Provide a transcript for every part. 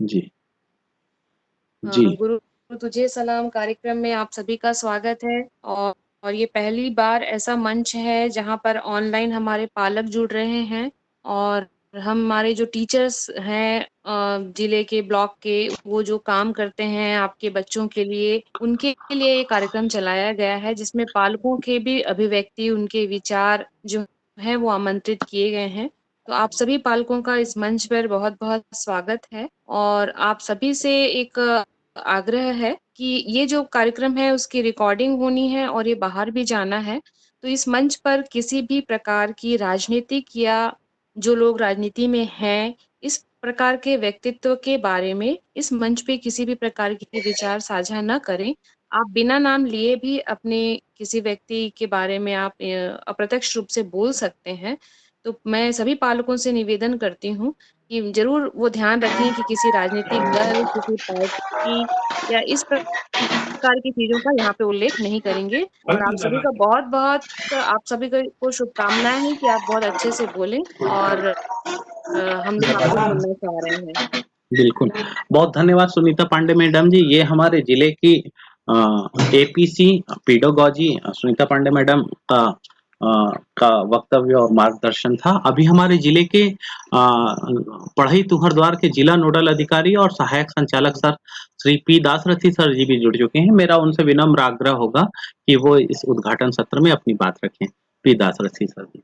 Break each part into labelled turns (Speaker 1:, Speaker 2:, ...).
Speaker 1: जी। जी।
Speaker 2: गुरु तुझे सलाम कार्यक्रम में आप सभी का स्वागत है। और ये पहली बार ऐसा मंच है जहाँ पर ऑनलाइन हमारे पालक जुड़ रहे हैं और हमारे जो टीचर्स हैं जिले के ब्लॉक के, वो जो काम करते हैं आपके बच्चों के लिए, उनके लिए ये कार्यक्रम चलाया गया है जिसमें पालकों के भी अभिव्यक्ति, उनके विचार जो है वो आमंत्रित किए गए हैं। तो आप सभी पालकों का इस मंच पर बहुत बहुत स्वागत है और आप सभी से एक आग्रह है कि ये जो कार्यक्रम है उसकी रिकॉर्डिंग होनी है और ये बाहर भी जाना है। तो इस मंच पर किसी भी प्रकार की राजनीतिक या जो लोग राजनीति में हैं, इस प्रकार के व्यक्तित्व के बारे में इस मंच पे किसी भी प्रकार के विचार साझा ना करें। आप बिना नाम लिए भी अपने किसी व्यक्ति के बारे में आप अप्रत्यक्ष रूप से बोल सकते हैं। तो मैं सभी पालकों से निवेदन करती हूँ कि ज़रूर वो ध्यान रखें कि किसी राजनीतिक दल, किसी पार्टी या इस प्रकार की चीज़ों का यहाँ पे उल्लेख नहीं करेंगे। और आप सभी का बहुत-बहुत आप सभी को शुभकामनाएँ हैं कि आप बहुत अच्छे से बोलें और हम लोग आपसे सुनना चाह रहे हैं।
Speaker 1: बिल्कुल। बहुत धन्यवाद सुनीता पांडे मैडम जी। ये हमारे जिले की APC pedagogy Sunita Pandey madam का वक्तव्य और मार्गदर्शन था। अभी हमारे जिले के पढ़ई तुहरद्वार के जिला नोडल अधिकारी और सहायक संचालक sir Shri P Dasarathi sir ji भी जुड़ चुके हैं। मेरा उनसे विनम्र आग्रह होगा कि वो इस उद्घाटन सत्र में अपनी बात रखें। पी दासरथी सर जी।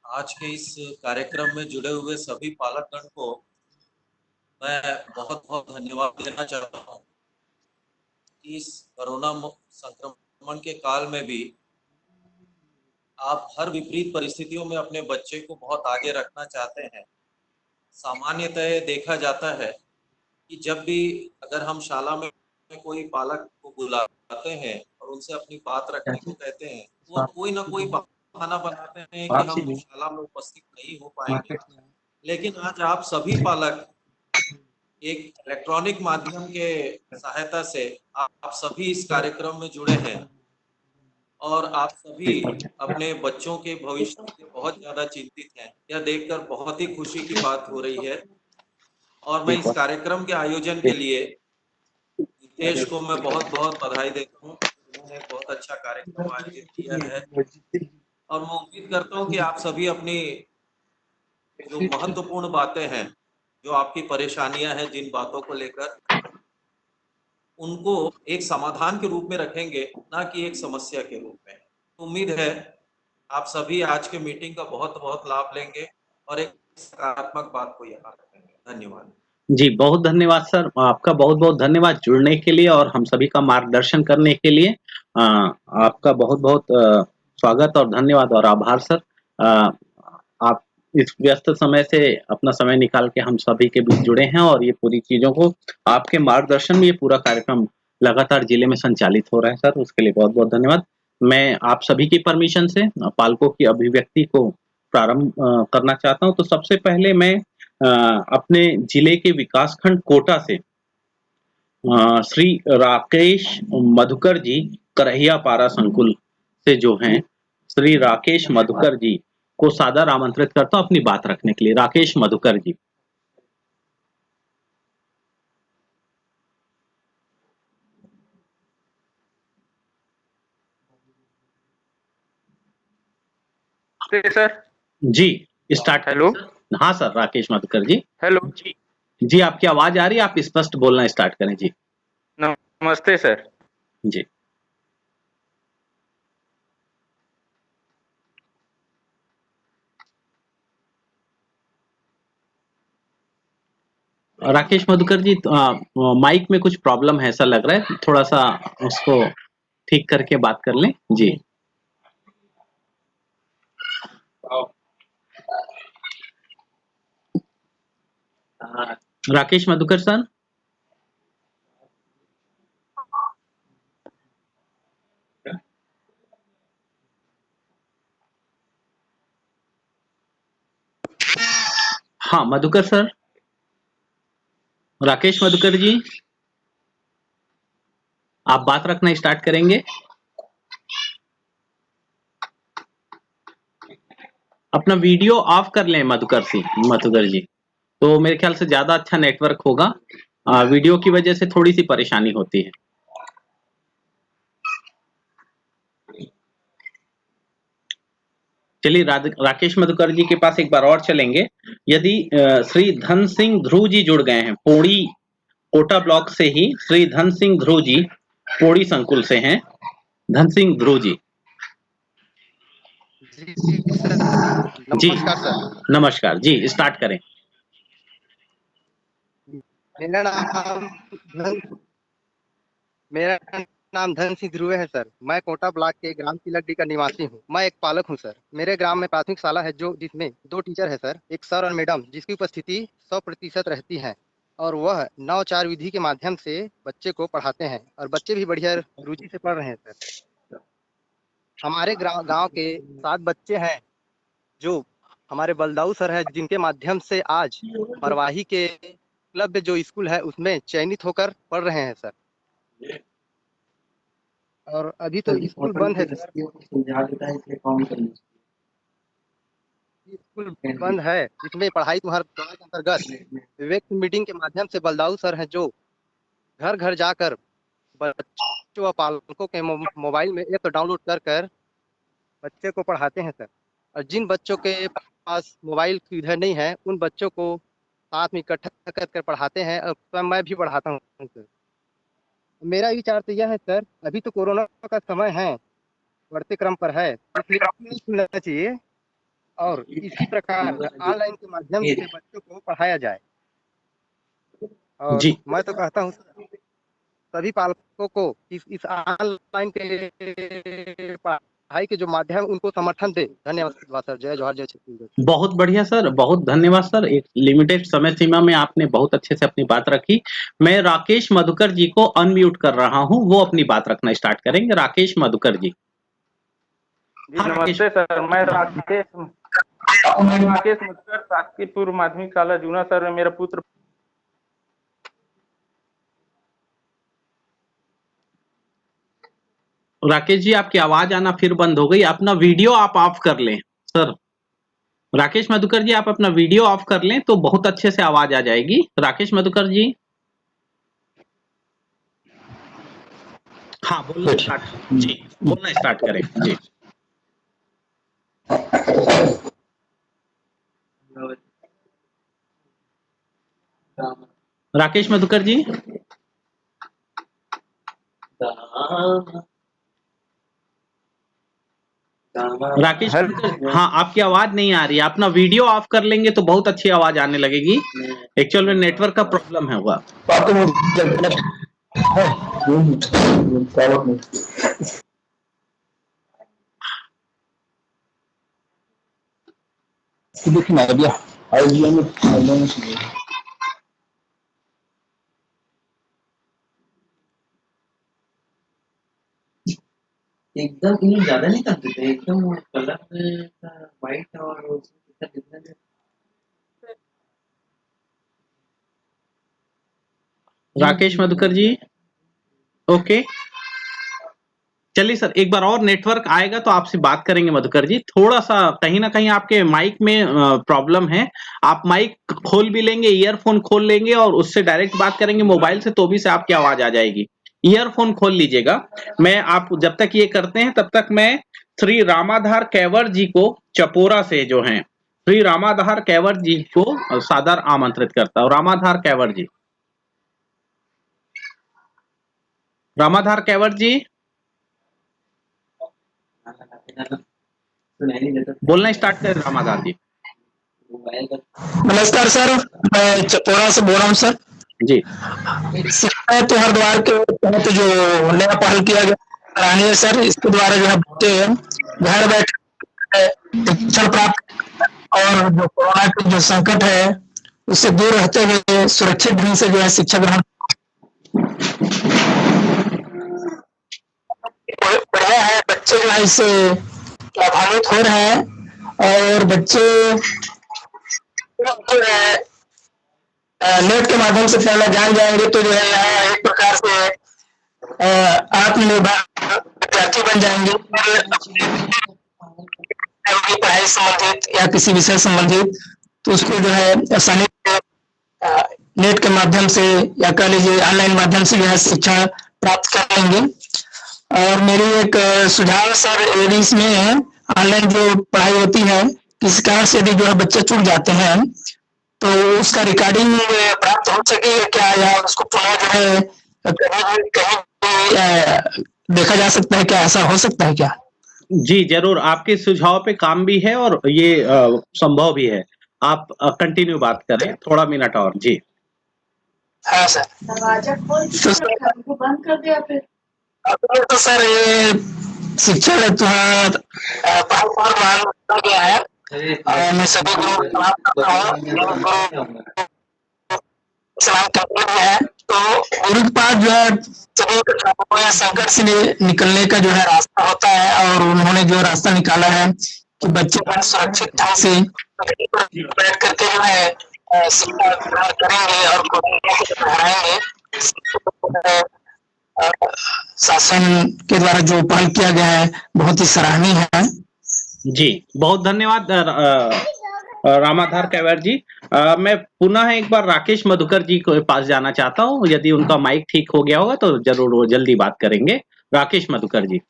Speaker 3: आज के इस कार्यक्रम में जुड़े हुए सभी पालकगण को मैं बहुत बहुत धन्यवाद देना चाहता हूँ। इस कोरोना संक्रमण के काल में भी आप हर विपरीत परिस्थितियों में अपने बच्चे को बहुत आगे रखना चाहते हैं। सामान्यतः देखा जाता है कि जब भी अगर हम शाला में कोई पालक को बुलाते हैं और उनसे अपनी बात रखने को कहते हैं, वो कोई ना कोई बहाना बनाते हैं कि हम शाला में उपस्थित नहीं हो पाएंगे। लेकिन आज आप सभी पालक एक इलेक्ट्रॉनिक माध्यम के सहायता से आप सभी इस कार्यक्रम में जुड़े हैं और आप सभी अपने बच्चों के भविष्य से बहुत ज्यादा चिंतित हैं। यह देखकर बहुत ही खुशी की बात हो रही है और मैं इस कार्यक्रम के आयोजन के लिए नितेश को मैं बहुत बहुत बधाई देता हूँ। उन्होंने बहुत अच्छा कार्यक्रम आयोजित किया है और मैं उम्मीद करता हूँ कि आप सभी अपनी जो महत्वपूर्ण बातें हैं, जो आपकी परेशानियां हैं, जिन बातों को लेकर, उनको एक समाधान के रूप में रखेंगे, ना कि एक समस्या के रूप में। उम्मीद है आप सभी आज के मीटिंग का बहुत बहुत लाभ लेंगे और एक सकारात्मक बात को यहाँ रखेंगे। धन्यवाद।
Speaker 1: जी, बहुत धन्यवाद सर। आपका बहुत-बहुत धन्यवाद जुड़ने के लिए और हम सभी का मार्गदर्शन करने के लिए। आपका बहुत-बहुत स्वागत और धन्यवाद और आभार सर। आप इस व्यस्त समय से अपना समय निकाल के हम सभी के बीच जुड़े हैं और ये पूरी चीज़ों को आपके मार्गदर्शन में ये पूरा कार्यक्रम लगातार जिले में संचालित हो रहा है सर, उसके लिए बहुत-बहुत धन्यवाद। मैं आप सभी की परमिशन से पालकों की अभिव्यक्ति को प्रारंभ करना चाहता हूँ। तो सबसे पहले मैं अपने जिले के विकासखंड कोटा से श्री राकेश मधुकर जी करहिया पारा संकुल से जो हैं श्री राकेश मधुकर जी को सादर आमंत्रित करता हूं अपनी बात रखने के लिए। राकेश मधुकर जी।
Speaker 4: सर
Speaker 1: जी स्टार्ट।
Speaker 4: हेलो।
Speaker 1: हाँ सर, राकेश मधुकर जी।
Speaker 4: हेलो
Speaker 1: जी जी, आपकी आवाज आ रही है, आप स्पष्ट बोलना स्टार्ट करें जी।
Speaker 4: नमस्ते सर।
Speaker 1: जी राकेश मधुकर जी, माइक में कुछ प्रॉब्लम है ऐसा लग रहा है, थोड़ा सा उसको ठीक करके बात कर लें जी। राकेश मधुकर सर। हाँ मधुकर सर, राकेश मधुकर जी, आप बात रखना स्टार्ट करेंगे। अपना वीडियो ऑफ कर लें मधुकर जी, तो मेरे ख्याल से ज़्यादा अच्छा नेटवर्क होगा। वीडियो की वजह से थोड़ी-सी परेशानी होती है। चलिए राकेश मधुकर जी के पास एक बार और चलेंगे। यदि श्री धन सिंह ध्रुव जी जुड़ गए हैं, पोड़ी कोटा ब्लॉक से ही श्री धन सिंह ध्रुव जी पोड़ी संकुल से हैं। धन सिंह ध्रुव जी।
Speaker 5: जी सर,
Speaker 1: जी,
Speaker 5: नमस्कार सर।
Speaker 1: नमस्कार। जी, स्टार्ट करें।
Speaker 5: मेरा नाम धन मेरा नाम धन सिंह ध्रुव है सर। मैं कोटा ब्लॉक के ग्राम तिलकडी का निवासी हूँ। मैं एक पालक हूँ सर। मेरे ग्राम में प्राथमिक शाला है जिसमें 2 टीचर है सर, एक सर और मैडम, जिसकी उपस्थिति 100% रहती है और वह नवाचार विधि के माध्यम से बच्चे को पढ़ाते हैं और बच्चे भी बढ़िया रुचि से पढ़ रहे हैं सर। हमारे गांव के 7 बच्चे हैं जो हमारे बलदाऊ सर है, जिनके माध्यम से आज मरवाही के क्लब जो स्कूल है उसमें चयनित होकर पढ़ रहे हैं सर। और अभी तो स्कूल बंद है सर। स्कूल बंद है, जिसमें पढ़ाई तुम्हारे के अंतर्गत विवेक मीटिंग के माध्यम से बलदाऊ सर है जो घर घर जाकर बच्चों व पालकों के मोबाइल में ऐप डाउनलोड कर बच्चे को पढ़ाते हैं सर। और जिन बच्चों के पास मोबाइल सुविधा नहीं है उन बच्चों को साथ में इकट्ठा कर पढ़ाते हैं और स्वयं मैं भी पढ़ाता हूँ सर। मेरा विचार तो यह है सर, अभी तो कोरोना का समय है, बढ़ते क्रम पर है, इसलिए सुनना चाहिए और इसी प्रकार ऑनलाइन के माध्यम से बच्चों को पढ़ाया जाए। और
Speaker 1: जी,
Speaker 5: मैं तो कहता हूँ सभी पालकों को इस ऑनलाइन के पढ़ाई के जो माध्यम उनको समर्थन दे। धन्यवाद सर। जय जवाहर, जय छत्तीसगढ़।
Speaker 1: बहुत बढ़िया सर, बहुत धन्यवाद सर। एक लिमिटेड समय सीमा में आपने बहुत अच्छे से अपनी बात रखी। मैं राकेश मधुकर जी को अनम्यूट कर रहा हूँ, वो अपनी बात रखना स्टार्ट करेंगे। राकेश मधुकर जी।
Speaker 4: जी नमस्ते सर। मैं राकेश मधुकर, शासकीय पूर्व माध्यमिक शाला जूना सर। मेरा पुत्र
Speaker 1: राकेश जी, आपकी आवाज आना फिर बंद हो गई। अपना वीडियो आप ऑफ कर लें सर। राकेश मधुकर जी, आप अपना वीडियो ऑफ कर लें तो बहुत अच्छे से आवाज आ जाएगी। राकेश मधुकर जी, हाँ बोलना स्टार्ट जी, बोलना स्टार्ट करें जी। राकेश मधुकर जी। राकेश मधुकर, हाँ आपकी आवाज नहीं आ रही है। अपना वीडियो ऑफ कर लेंगे तो बहुत अच्छी आवाज आने लगेगी। एक्चुअल में नेटवर्क का प्रॉब्लम है हुआ।
Speaker 6: एकदम इन्हें ज्यादा नहीं कर देते, एकदम वो कलर वाइट और उसका डिफरेंस।
Speaker 1: राकेश मधुकर जी, ओके चलिए सर, एक बार और नेटवर्क आएगा तो आपसे बात करेंगे मधुकर जी। थोड़ा सा कहीं ना कहीं आपके माइक में प्रॉब्लम है। आप माइक खोल भी लेंगे, ईयरफोन खोल लेंगे और उससे डायरेक्ट बात करेंगे मोबाइल से तो भी से आपकी आवाज आ जाएगी। ईयरफोन खोल लीजिएगा। मैं आप जब तक ये करते हैं तब तक मैं श्री रामाधार कैवर जी को चपोरा से जो हैं, श्री रामाधार कैवर जी को सादर आमंत्रित करता हूँ। रामाधार कैवर जी, रामाधार कैवर जी बोलना स्टार्ट करें। रामाधार जी।
Speaker 7: नमस्कार सर, मैं चपोरा से बोल रहा हूँ सर
Speaker 1: जी।
Speaker 7: शिक्षा तो हर द्वार के तहत जो नया पहल किया गया सराहनीय सर। इसके द्वारा जो है बच्चे घर बैठे शिक्षा प्राप्त और जो कोरोना की जो संकट है उससे दूर रहते हुए सुरक्षित ढंग से जो है शिक्षा ग्रहण बढ़िया है। बच्चे जो है इससे लाभान्वित हो रहे हैं और बच्चे जो है नेट के माध्यम से पहले जान जाएंगे तो जो है यहाँ एक प्रकार से आत्मनिर्भर विद्यार्थी बन जाएंगे। होगी पढ़ाई संबंधित या किसी विषय संबंधित, तो उसको जो है आसानी से नेट के माध्यम से या कह लीजिए ऑनलाइन माध्यम से जो है शिक्षा प्राप्त कर लेंगे। और मेरी एक सुझाव सर ये भी इसमें ऑनलाइन जो पढ़ाई होती है, किसी कारण से यदि जो है बच्चे छूट जाते हैं तो उसका रिकॉर्डिंग प्राप्त हो सकेगा क्या, या उसको पुनः जो है कहीं भी देखा जा सकता है क्या, ऐसा हो सकता है क्या?
Speaker 1: जी, ज़रूर आपके सुझाव पे काम भी है और ये संभव भी है। आप कंटिन्यू बात करें थोड़ा मिनट और। जी।
Speaker 7: हाँ सर।
Speaker 8: दरवाजा खोल के
Speaker 7: तो
Speaker 8: रखा है, उनको बंद कर दिया फिर।
Speaker 7: तो सर ये शिक्षा बहुत गया है। मैं सभी गुरु सलाम करता हूँ, सलाम करते हैं। तो गुरु के पास जो है सभी कठिनाइयों या संकट से निकलने का जो है रास्ता होता है, और उन्होंने जो रास्ता निकाला है कि बच्चे को सुरक्षित ढंग से बैठ करके जो है शिक्षा ग्रहण करेंगे और पढ़ाएंगे। शासन के द्वारा जो पहल किया गया है बहुत ही सराहनीय है।
Speaker 1: जी, बहुत धन्यवाद रामाधार कैवर जी। मैं पुनः एक बार राकेश मधुकर जी के पास जाना चाहता हूँ, यदि उनका माइक ठीक हो गया होगा तो जरूर वो जल्दी बात करेंगे। राकेश मधुकर जी,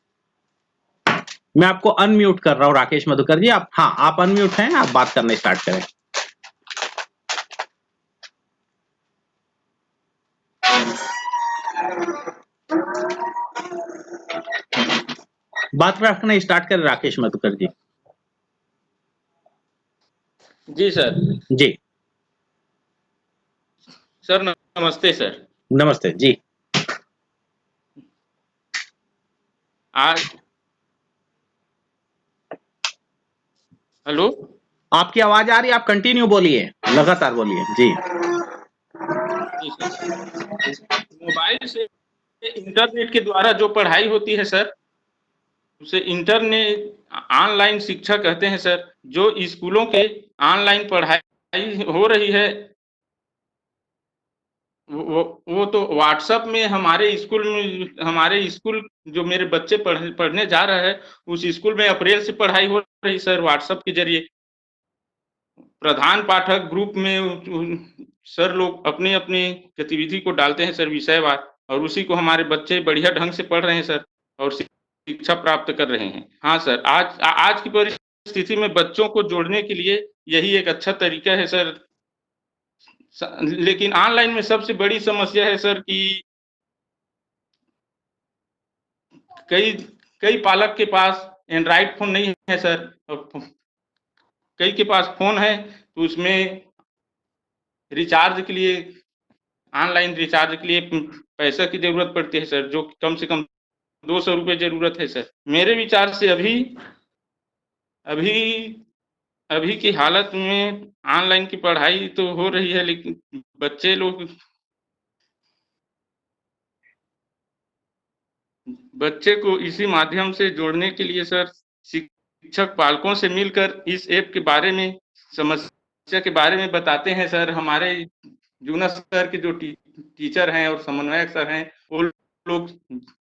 Speaker 1: मैं आपको अनम्यूट कर रहा हूँ। राकेश मधुकर जी, आप अनम्यूट हैं, आप बात करना स्टार्ट करें। बात रखना स्टार्ट करें राकेश मधुकर जी।
Speaker 9: जी सर।
Speaker 1: जी
Speaker 9: सर नमस्ते सर।
Speaker 1: नमस्ते जी।
Speaker 9: आज हेलो,
Speaker 1: आपकी आवाज आ रही है, आप कंटिन्यू बोलिए, लगातार बोलिए। जी
Speaker 9: जी सर। मोबाइल से इंटरनेट के द्वारा जो पढ़ाई होती है सर, उसे इंटरनेट ऑनलाइन शिक्षा कहते हैं सर। जो स्कूलों के ऑनलाइन पढ़ाई हो रही है वो तो व्हाट्सएप में हमारे स्कूल जो मेरे बच्चे पढ़ने जा रहे हैं उस स्कूल में अप्रैल से पढ़ाई हो रही सर, व्हाट्सएप के जरिए। प्रधान पाठक ग्रुप में सर लोग अपनी अपनी गतिविधि को डालते हैं सर विषयवार, और उसी को हमारे बच्चे बढ़िया ढंग से पढ़ रहे हैं सर और शिक्षा प्राप्त कर रहे हैं। हाँ सर, आज की परिस्थिति में बच्चों को जोड़ने के लिए यही एक अच्छा तरीका है सर। लेकिन ऑनलाइन में सबसे बड़ी समस्या है सर कि कई पालक के पास एंड्रॉइड फोन नहीं है सर, कई के पास फोन है तो उसमें रिचार्ज के लिए, ऑनलाइन रिचार्ज के लिए पैसा की जरूरत पड़ती है सर, जो कम से कम 200 रुपये जरूरत है सर। मेरे विचार से अभी की हालत में ऑनलाइन की पढ़ाई तो हो रही है, लेकिन बच्चे को इसी माध्यम से जोड़ने के लिए सर शिक्षक पालकों से मिलकर इस ऐप के बारे में, समस्या के बारे में बताते हैं सर। हमारे जूना सर के जो टीचर हैं और समन्वयक सर हैं वो लोग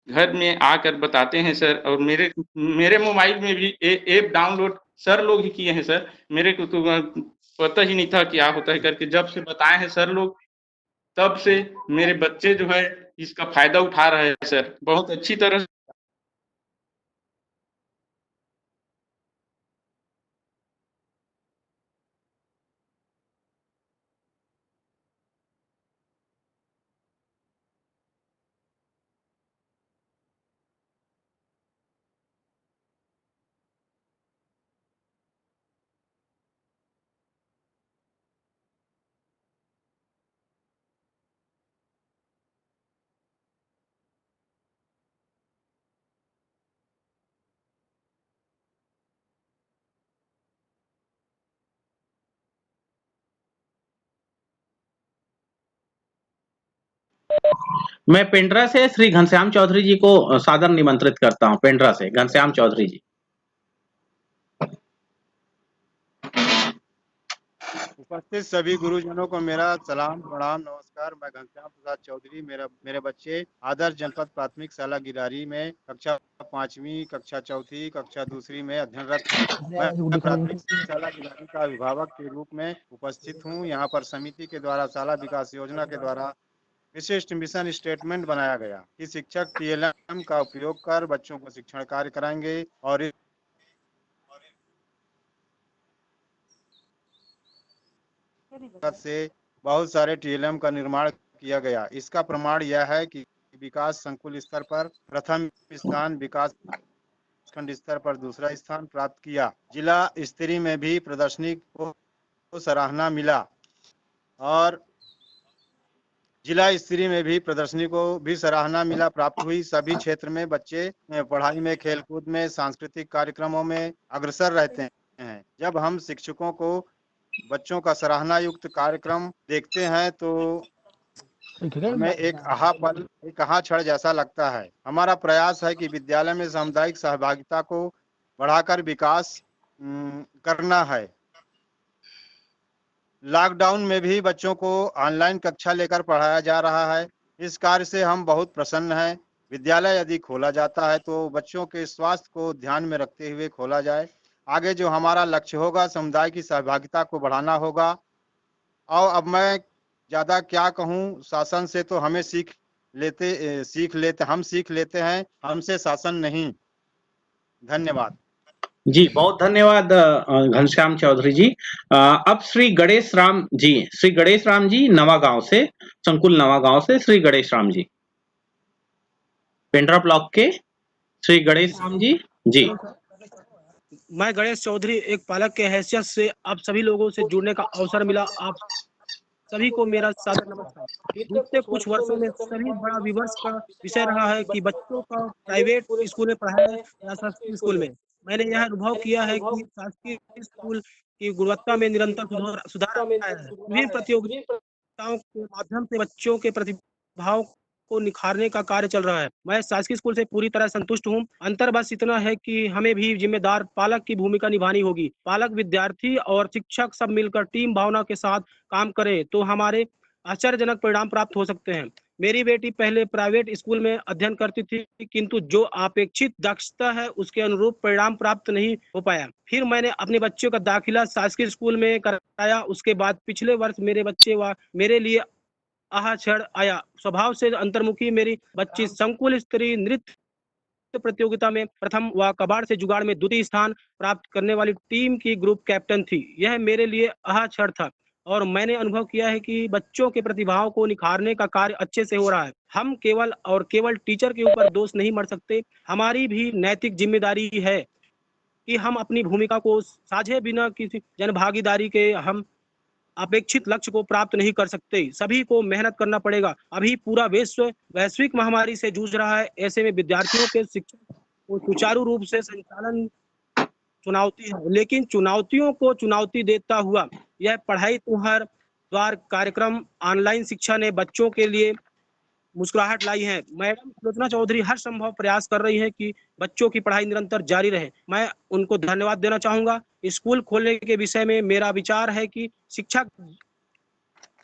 Speaker 9: घर में आकर बताते हैं सर। और मेरे मोबाइल में भी ऐप डाउनलोड सर लोग ही किए हैं सर। मेरे को तो पता ही नहीं था क्या होता है करके, जब से बताए हैं सर लोग तब से मेरे बच्चे जो है इसका फायदा उठा रहे हैं सर, बहुत अच्छी तरह।
Speaker 1: मैं पेंड्रा से श्री घनश्याम चौधरी जी को सादर निमंत्रित करता हूं। पेंड्रा से घनश्याम चौधरी जी।
Speaker 10: उपस्थित सभी गुरुजनों को मेरा सलाम प्रणाम नमस्कार। मैं घनश्याम प्रसाद चौधरी, मेरे बच्चे आदर्श जनपद प्राथमिक शाला गिरारी में कक्षा 5वीं, कक्षा 4ठी, कक्षा 2री में अध्ययनरत हैं। मैं प्राथमिक शाला गिरारी का अभिभावक के रूप में उपस्थित हूँ। यहाँ पर समिति के द्वारा शाला विकास योजना के द्वारा विशिष्ट मिशन स्टेटमेंट बनाया गया कि शिक्षक टीएलएम का उपयोग कर बच्चों को शिक्षण कार्य कराएंगे और से बहुत सारे टीएलएम का निर्माण किया गया। इसका प्रमाण यह है कि विकास संकुल स्तर पर प्रथम स्थान, विकास खंड स्तर पर दूसरा स्थान प्राप्त किया। जिला स्तरीय में भी प्रदर्शनी को सराहना मिला और जिला स्तरीय में भी प्रदर्शनी को भी सराहना मिला प्राप्त हुई। सभी क्षेत्र में बच्चे पढ़ाई में, खेलकूद में, सांस्कृतिक कार्यक्रमों में अग्रसर रहते हैं। जब हम शिक्षकों को बच्चों का सराहना युक्त कार्यक्रम देखते हैं तो हमें एक आहा क्षण जैसा लगता है। हमारा प्रयास है कि विद्यालय में सामुदायिक सहभागिता को बढ़ाकर विकास करना है। लॉकडाउन में भी बच्चों को ऑनलाइन कक्षा लेकर पढ़ाया जा रहा है। इस कार्य से हम बहुत प्रसन्न हैं। विद्यालय यदि खोला जाता है तो बच्चों के स्वास्थ्य को ध्यान में रखते हुए खोला जाए। आगे जो हमारा लक्ष्य होगा, समुदाय की सहभागिता को बढ़ाना होगा। और अब मैं ज्यादा क्या कहूँ, शासन से तो हमें सीख लेते हैं, हमसे शासन नहीं। धन्यवाद।
Speaker 1: जी, बहुत धन्यवाद घनश्याम चौधरी जी। अब श्री गणेश राम जी नवा गांव से, संकुल नवा गांव से श्री गणेश राम जी, पेंड्रा ब्लॉक के श्री गणेश राम जी। जी,
Speaker 11: मैं गणेश चौधरी एक पालक के हैसियत से आप सभी लोगों से जुड़ने का अवसर मिला। आप सभी को मेरा सादर नमस्कार। बीते कुछ वर्षों में सभी बड़ा विमर्श का विषय रहा है कि बच्चों का प्राइवेट स्कूल में पढ़ाया या शासकीय स्कूल में। मैंने यह अनुभव किया है कि शासकीय स्कूल की गुणवत्ता में निरंतर सुधार आया है। विभिन्न प्रतियोगिताओं के माध्यम से बच्चों के प्रतिभाओं को निखारने का कार्य चल रहा है। मैं शासकीय स्कूल से पूरी तरह संतुष्ट हूँ। अंतर बस इतना है कि हमें भी जिम्मेदार पालक की भूमिका निभानी होगी। पालक, विद्यार्थी और शिक्षक सब मिलकर टीम भावना के साथ काम करें तो हमारे आश्चर्यजनक परिणाम प्राप्त हो सकते हैं। मेरी बेटी पहले प्राइवेट स्कूल में अध्ययन करती थी, किंतु जो अपेक्षित दक्षता है उसके अनुरूप परिणाम प्राप्त नहीं हो पाया। फिर मैंने अपने बच्चों का दाखिला शासकीय स्कूल में कराया। उसके बाद पिछले वर्ष मेरे बच्चे व मेरे लिए आहा क्षण आया। स्वभाव से अंतर्मुखी मेरी बच्ची संकुल स्तरीय नृत्य प्रतियोगिता में प्रथम व कबाड़ से जुगाड़ में द्वितीय स्थान प्राप्त करने वाली टीम की ग्रुप कैप्टन थी। यह मेरे लिए आहा क्षण था और मैंने अनुभव किया है कि बच्चों के प्रतिभाओं को निखारने का कार्य अच्छे से हो रहा है। हम केवल टीचर के ऊपर दोष नहीं मर सकते। हमारी भी नैतिक जिम्मेदारी है कि हम अपनी भूमिका को साझे बिना किसी जनभागीदारी के हम अपेक्षित लक्ष्य को प्राप्त नहीं कर सकते। सभी को मेहनत करना पड़ेगा। अभी पूरा विश्व वैश्विक महामारी से जूझ रहा है। ऐसे में विद्यार्थियों के शिक्षा को सुचारू रूप से संचालन चुनौती है, लेकिन चुनौतियों को चुनौती देता हुआ यह पढ़ाई तुम्हार द्वार कार्यक्रम ऑनलाइन शिक्षा ने बच्चों के लिए मुस्कुराहट लाई है। मैडम सुलोचना चौधरी हर संभव प्रयास कर रही है कि बच्चों की पढ़ाई निरंतर जारी रहे। मैं उनको धन्यवाद देना चाहूंगा। स्कूल खोलने के विषय में मेरा विचार है कि शिक्षा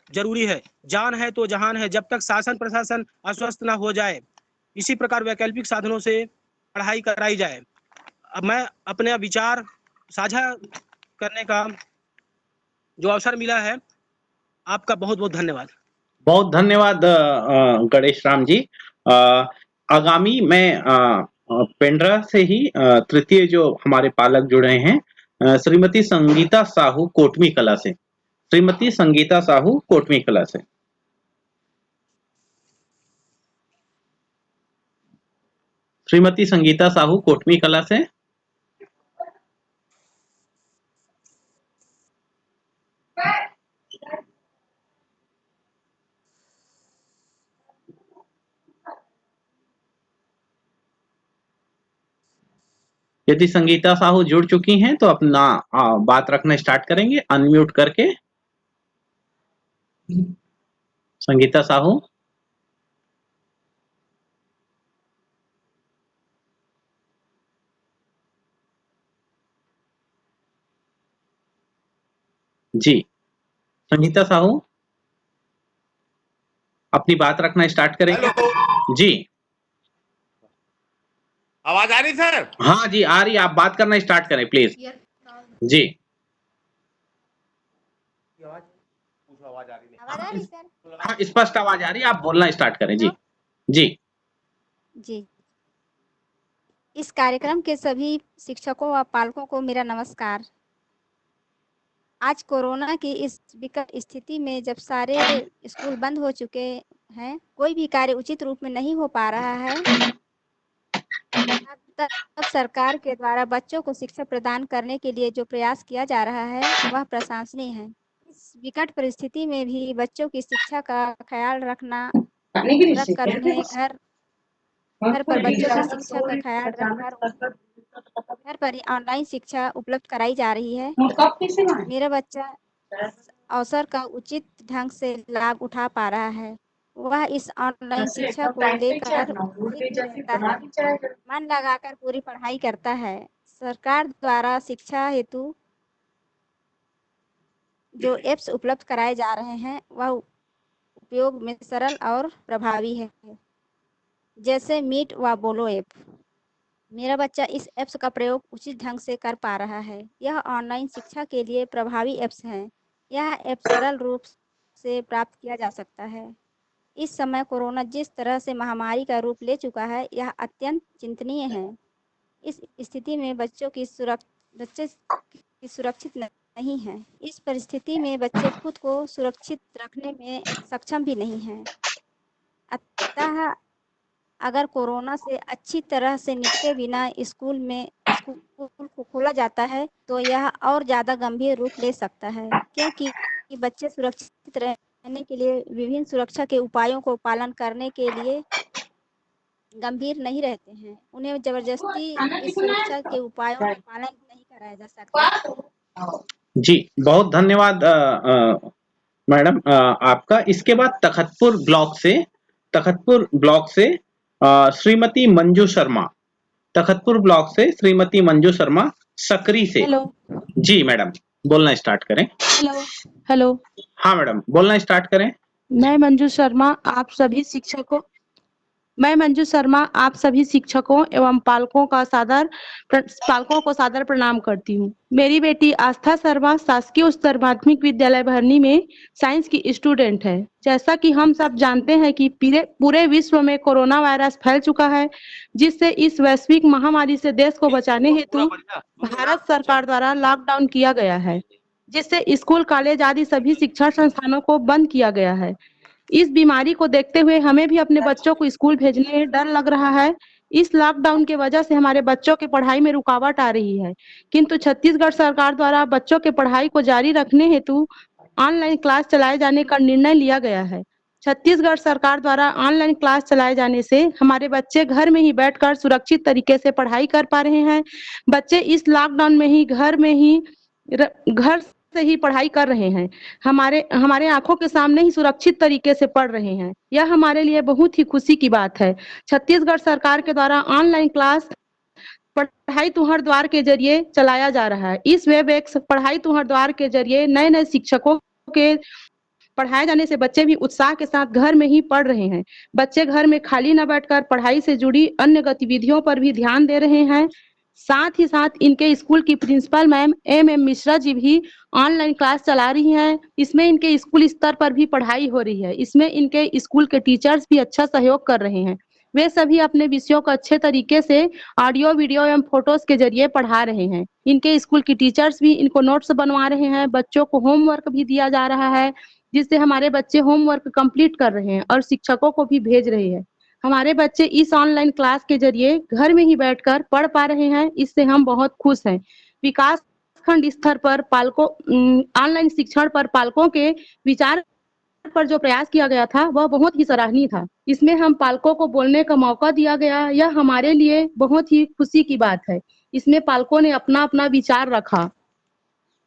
Speaker 11: जरूरी है। जान है तो जहान है, जब तक शासन प्रशासन अस्वस्थ न हो जाए। इसी प्रकार वैकल्पिक साधनों से पढ़ाई कराई जाए। अब मैं अपने विचार साझा करने का जो अवसर मिला है, आपका बहुत बहुत धन्यवाद।
Speaker 1: बहुत धन्यवाद गणेश राम जी। आगामी मैं पेंड्रा से ही तृतीय जो हमारे पालक जुड़े हैं, श्रीमती संगीता साहू कोटमी कला से, श्रीमती संगीता साहू कोटमी कला से। श्रीमती संगीता साहू कोटमी कला से। यदि संगीता साहू जुड़ चुकी हैं तो अपना बात रखना स्टार्ट करेंगे अनम्यूट करके। संगीता साहू। जी, संगीता साहू अपनी बात रखना स्टार्ट करेंगे। जी
Speaker 12: आवाज आ रही सर?
Speaker 1: हाँ जी आ रही, आप बात करना स्टार्ट करें प्लीज। जी
Speaker 12: आवाज आ रही
Speaker 13: आवाज आ रही सर?
Speaker 1: हाँ स्पष्ट आवाज आ रही है, आप बोलना स्टार्ट करें। जी जी
Speaker 13: जी। इस कार्यक्रम के सभी शिक्षकों व पालकों को मेरा नमस्कार। आज कोरोना की इस विकट स्थिति में जब सारे स्कूल बंद हो चुके हैं, कोई भी कार्य उचित रूप में नहीं हो पा रहा है, तब सरकार के द्वारा बच्चों को शिक्षा प्रदान करने के लिए जो प्रयास किया जा रहा है वह प्रशंसनीय है। इस विकट परिस्थिति में भी बच्चों की शिक्षा का ख्याल रख कर उन्हें घर पर बच्चों की शिक्षा का ख्याल रखकर घर पर ही ऑनलाइन शिक्षा उपलब्ध कराई जा रही है। मेरा बच्चा अवसर का उचित ढंग से लाभ उठा पा रहा है। वह इस ऑनलाइन शिक्षा को लेकर रहता है, मन लगाकर पूरी पढ़ाई करता है। सरकार द्वारा शिक्षा हेतु जो ऐप्स उपलब्ध कराए जा रहे हैं वह उपयोग में सरल और प्रभावी है, जैसे मीट व बोलो ऐप। मेरा बच्चा इस ऐप्स का प्रयोग उचित ढंग से कर पा रहा है। यह ऑनलाइन शिक्षा के लिए प्रभावी ऐप्स हैं। यह ऐप सरल रूप से प्राप्त किया जा सकता है। इस समय कोरोना जिस तरह से महामारी का रूप ले चुका है, यह अत्यंत चिंतनीय है। इस स्थिति में बच्चे सुरक्षित नहीं हैं। इस परिस्थिति में बच्चे खुद को सुरक्षित रखने में सक्षम भी नहीं हैं। अतः अगर कोरोना से अच्छी तरह से निपटे बिना स्कूल को खोला जाता है तो यह और ज़्यादा गंभीर रूप ले सकता है, क्योंकि बच्चे सुरक्षित रहने के लिए विभिन्न सुरक्षा के उपायों को पालन करने के लिए गंभीर नहीं रहते हैं। उन्हें जबरदस्ती इस सुरक्षा के उपायों का पालन नहीं कराया जा सकता।
Speaker 1: जी बहुत धन्यवाद मैडम आपका। इसके बाद तखतपुर ब्लॉक से श्रीमती मंजू शर्मा, तखतपुर ब्लॉक से श्रीमती मंजू शर्मा सकरी से।
Speaker 2: हेलो
Speaker 1: जी मैडम बोलना स्टार्ट करें।
Speaker 2: हेलो
Speaker 1: हाँ मैडम बोलना स्टार्ट करें।
Speaker 2: मैं मंजू शर्मा आप सभी शिक्षकों एवं पालकों को सादर प्रणाम करती हूँ। मेरी बेटी आस्था शर्मा शासकीय उच्चतर माध्यमिक विद्यालय भरनी में साइंस की स्टूडेंट है। जैसा कि हम सब जानते हैं कि पूरे विश्व में कोरोना वायरस फैल चुका है, जिससे इस वैश्विक महामारी से देश को बचाने हेतु भारत सरकार द्वारा लॉकडाउन किया गया है, जिससे स्कूल कॉलेज आदि सभी शिक्षा संस्थानों को बंद किया गया है। इस बीमारी को देखते हुए हमें भी अपने बच्चों को स्कूल भेजने में डर लग रहा है। इस लॉकडाउन की वजह से हमारे बच्चों की पढ़ाई में रुकावट आ रही है, किंतु छत्तीसगढ़ सरकार द्वारा बच्चों के पढ़ाई को जारी रखने हेतु ऑनलाइन क्लास चलाए जाने का निर्णय लिया गया है। छत्तीसगढ़ सरकार द्वारा ऑनलाइन क्लास चलाए जाने से हमारे बच्चे घर में ही बैठकर सुरक्षित तरीके से पढ़ाई कर पा रहे हैं। बच्चे इस लॉकडाउन में ही घर से ही पढ़ाई कर रहे हैं। हमारे आंखों के सामने ही सुरक्षित तरीके से पढ़ रहे हैं। यह हमारे लिए बहुत ही खुशी की बात है। छत्तीसगढ़ सरकार के द्वारा ऑनलाइन क्लास पढ़ाई तुहर द्वार के जरिए चलाया जा रहा है। इस वेबएक्स पढ़ाई तुहर द्वार के जरिए नए शिक्षकों के पढ़ाए जाने से बच्चे भी उत्साह के साथ घर में ही पढ़ रहे हैं। बच्चे घर में खाली न बैठकर पढ़ाई से जुड़ी अन्य गतिविधियों पर भी ध्यान दे रहे हैं। साथ ही साथ इनके स्कूल की principal ma'am M Mishra ji भी ऑनलाइन क्लास चला रही हैं। इसमें इनके स्कूल स्तर पर भी पढ़ाई हो रही है। इसमें इनके स्कूल के टीचर्स भी अच्छा सहयोग कर रहे हैं। वे सभी अपने विषयों को अच्छे तरीके से ऑडियो वीडियो एवं फोटोज के जरिए पढ़ा रहे हैं। इनके स्कूल की टीचर्स भी इनको नोट्स बनवा रहे हैं। बच्चों को होमवर्क भी दिया जा रहा है, जिससे हमारे बच्चे होमवर्क कंप्लीट कर रहे हैं और शिक्षकों को भी भेज रहे हैं। हमारे बच्चे इस ऑनलाइन क्लास के जरिए घर में ही बैठकर पढ़ पा रहे हैं। इससे हम बहुत खुश हैं। विकास खंड स्तर पर ऑनलाइन शिक्षण पर पालकों के विचार पर जो प्रयास किया गया था वह बहुत ही सराहनीय था। इसमें हम पालकों को बोलने का मौका दिया गया, यह हमारे लिए बहुत ही खुशी की बात है। इसमें पालकों ने अपना विचार रखा।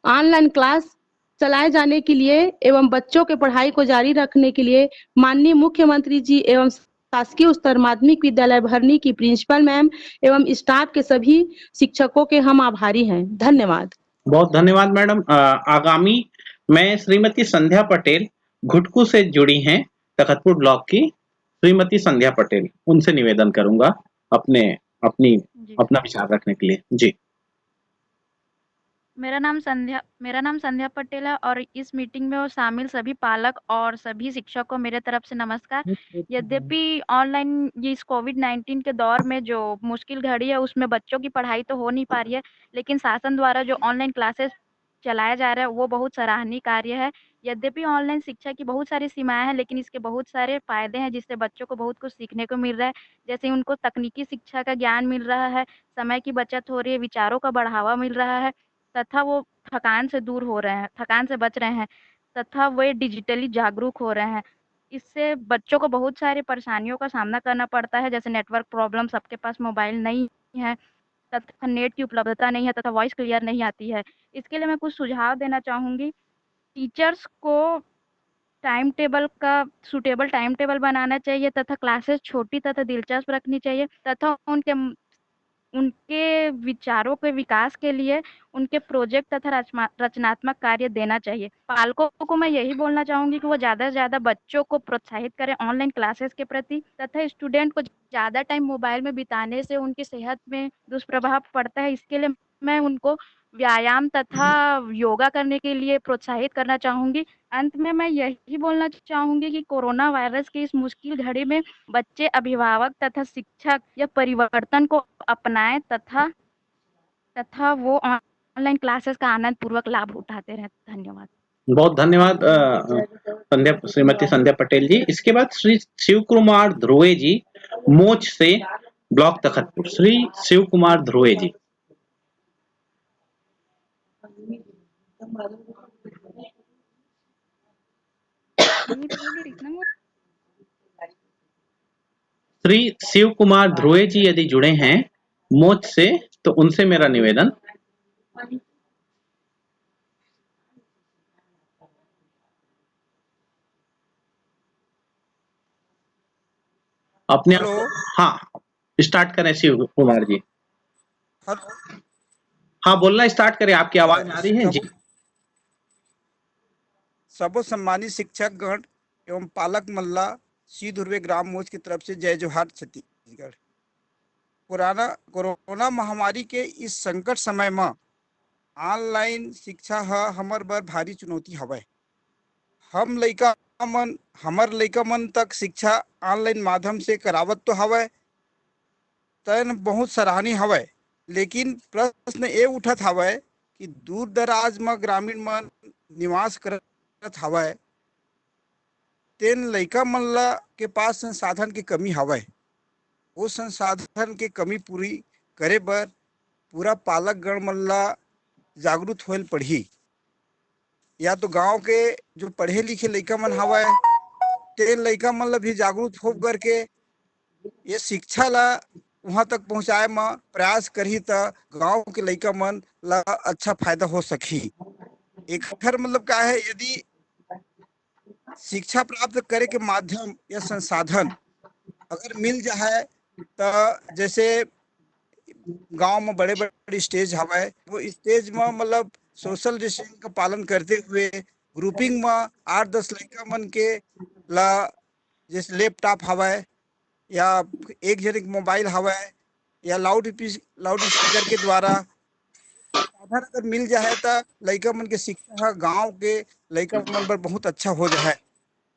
Speaker 2: ऑनलाइन क्लास चलाए जाने के लिए एवं बच्चों के पढ़ाई को जारी रखने के लिए माननीय मुख्यमंत्री जी एवं शासकीय उच्चतर माध्यमिक विद्यालय भरनी की प्रिंसिपल मैम एवं स्टाफ के सभी शिक्षकों के हम आभारी हैं। धन्यवाद।
Speaker 1: बहुत धन्यवाद मैडम। आगामी मैं श्रीमती संध्या पटेल घुटकू से जुड़ी हैं, तखतपुर ब्लॉक की श्रीमती संध्या पटेल, उनसे निवेदन करूंगा अपनी
Speaker 14: जी
Speaker 1: अपना विचार रखने के लिए। जी।
Speaker 14: मेरा नाम संध्या पटेल है और इस मीटिंग में वो शामिल सभी पालक और सभी शिक्षक को मेरे तरफ से नमस्कार। यद्यपि ऑनलाइन ये इस कोविड-19 के दौर में जो मुश्किल घड़ी है उसमें बच्चों की पढ़ाई तो हो नहीं पा रही है, लेकिन शासन द्वारा जो ऑनलाइन क्लासेस चलाया जा रहा है वो बहुत सराहनीय कार्य है। यद्यपि ऑनलाइन शिक्षा की बहुत सारी सीमाएँ हैं, लेकिन इसके बहुत सारे फ़ायदे हैं जिससे बच्चों को बहुत कुछ सीखने को मिल रहा है। जैसे उनको तकनीकी शिक्षा का ज्ञान मिल रहा है, समय की बचत हो रही है, विचारों का बढ़ावा मिल रहा है तथा वो थकान से दूर हो रहे हैं, थकान से बच रहे हैं तथा वे डिजिटली जागरूक हो रहे हैं। इससे बच्चों को बहुत सारी परेशानियों का सामना करना पड़ता है, जैसे नेटवर्क प्रॉब्लम, सबके पास मोबाइल नहीं है तथा नेट की उपलब्धता नहीं है तथा वॉइस क्लियर नहीं आती है। इसके लिए मैं कुछ सुझाव देना चाहूँगी। टीचर्स को सूटेबल टाइम टेबल बनाना चाहिए तथा क्लासेस छोटी तथा दिलचस्प रखनी चाहिए तथा उनके विचारों के विकास के लिए उनके प्रोजेक्ट तथा रचनात्मक कार्य देना चाहिए। पालकों को मैं यही बोलना चाहूँगी कि वो ज़्यादा से ज़्यादा बच्चों को प्रोत्साहित करें ऑनलाइन क्लासेस के प्रति तथा स्टूडेंट को ज़्यादा टाइम मोबाइल में बिताने से उनकी सेहत में दुष्प्रभाव पड़ता है। इसके लिए मैं उनको व्यायाम तथा योगा करने के लिए प्रोत्साहित करना चाहूँगी। अंत में मैं यही बोलना चाहूँगी कि कोरोना वायरस की इस मुश्किल घड़ी में बच्चे, अभिभावक तथा शिक्षक यह परिवर्तन को अपनाएँ तथा वो ऑनलाइन क्लासेस का आनंद पूर्वक लाभ उठाते रहें। धन्यवाद।
Speaker 1: बहुत धन्यवाद श्रीमती संध्या पटेल जी। इसके बाद श्री शिव कुमार ध्रुवे जी, मोच से ब्लॉक तखतपुर। श्री शिव कुमार ध्रुवे जी। श्री शिव कुमार ध्रुवे जी यदि जुड़े हैं मोच से, तो उनसे मेरा निवेदन। अपने हाँ, स्टार्ट करें शिव कुमार जी। हाँ, बोलना स्टार्ट करें, आपकी आवाज आ रही है जी।
Speaker 15: सबो सम्मानित शिक्षक गण एवं पालक मल्ला सी ध्रुवे ग्राम मोच की तरफ से जय जोहार छत्तीसगढ़। कोरोना महामारी के इस संकट समय में ऑनलाइन शिक्षा हमर बर भारी चुनौती हवय। हमर लइका मन तक शिक्षा ऑनलाइन माध्यम से करावत तो हवय, तन बहुत सराहनीय हवय, लेकिन प्रश्न ये उठत हवय कि दूर दराज में ग्रामीण मन निवास करत हवय, तेन लइका मन ला के पास संसाधन की कमी हवय। वो संसाधन के कमी पूरी करे बर पूरा पालक गण मन ला जागरूक होल पड़ही। या तो गांव के जो पढ़े लिखे लइका मन हवय तेन लइका मन ला भी जागरूक हो करके ये शिक्षा ला वहां तक पहुंचाए में प्रयास करही त गांव के लइका मन ला अच्छा फायदा हो सकही। एक मतलब क्या है, यदि शिक्षा प्राप्त करे के माध्यम या संसाधन अगर मिल जाए तो जैसे गांव में बड़े बड़े स्टेज हवाए, वो स्टेज में मतलब सोशल डिस्टेंसिंग का पालन करते हुए ग्रुपिंग में 8-10 लड़का मन के ला जैसे लैपटॉप हवाए या एक जन मोबाइल हवाए या लाउड स्पीकर के द्वारा साधन अगर मिल जाए तो लड़का मन के शिक्षा गांव के लड़का मन पर बहुत अच्छा हो जाए।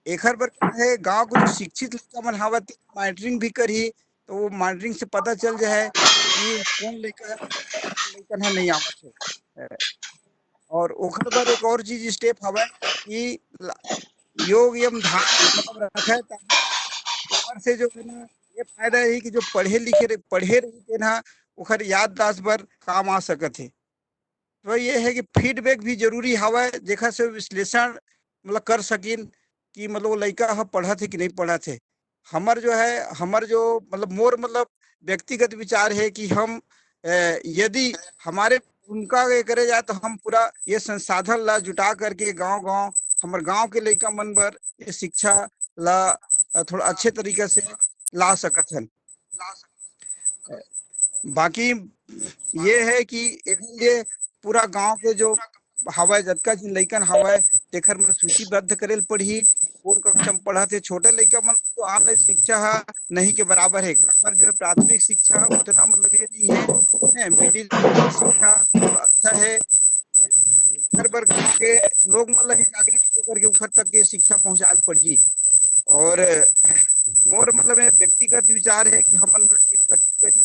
Speaker 15: एकर बर है गांव को जो शिक्षित लड़का मन हवा मॉनिटरिंग भी करी तो वो मॉनिटरिंग से पता चल जाए कि कौन लड़का नहीं आवत है। और ओकर बर एक और चीज स्टेप हवा कि योग एवं ध्यान मतलब रखे ऊपर से जो है ना ये फायदा है कि जो पढ़े रही ना ओकर याददाश्त बर काम आ सकत है। तो ये है कि फीडबैक भी जरूरी हवा जेखा से विश्लेषण मतलब कर सकिन कि मतलब वो लड़का पढ़ा थे कि नहीं पढ़ा थे। हमर जो मतलब मोर मतलब व्यक्तिगत विचार है कि हम यदि हमारे उनका ये करे जाए तो हम पूरा ये संसाधन ला जुटा करके गांव हमारे गांव के लड़का मन पर ये शिक्षा ला थोड़ा अच्छे तरीके से ला सकत हन। बाकी ये है कि एक ये पूरा गांव के जो हवाए जतका जिन लइकन हवाए तेखर मन सूचीबद्ध करेल पड़ही कौन कक्षा में पढ़ा थे। छोटे लड़का मन तो ऑनलाइन शिक्षा नहीं के बराबर है, पर जो प्राथमिक शिक्षा उतना मतलब ये नहीं है, मिडिल शिक्षा थोड़ा अच्छा है। घर बर गाँव के लोग मतलब जागृत होकर के उखर तक के शिक्षा पहुंचा पड़ही। और मोर मतलब व्यक्तिगत विचार है कि हमन टीम गठित करी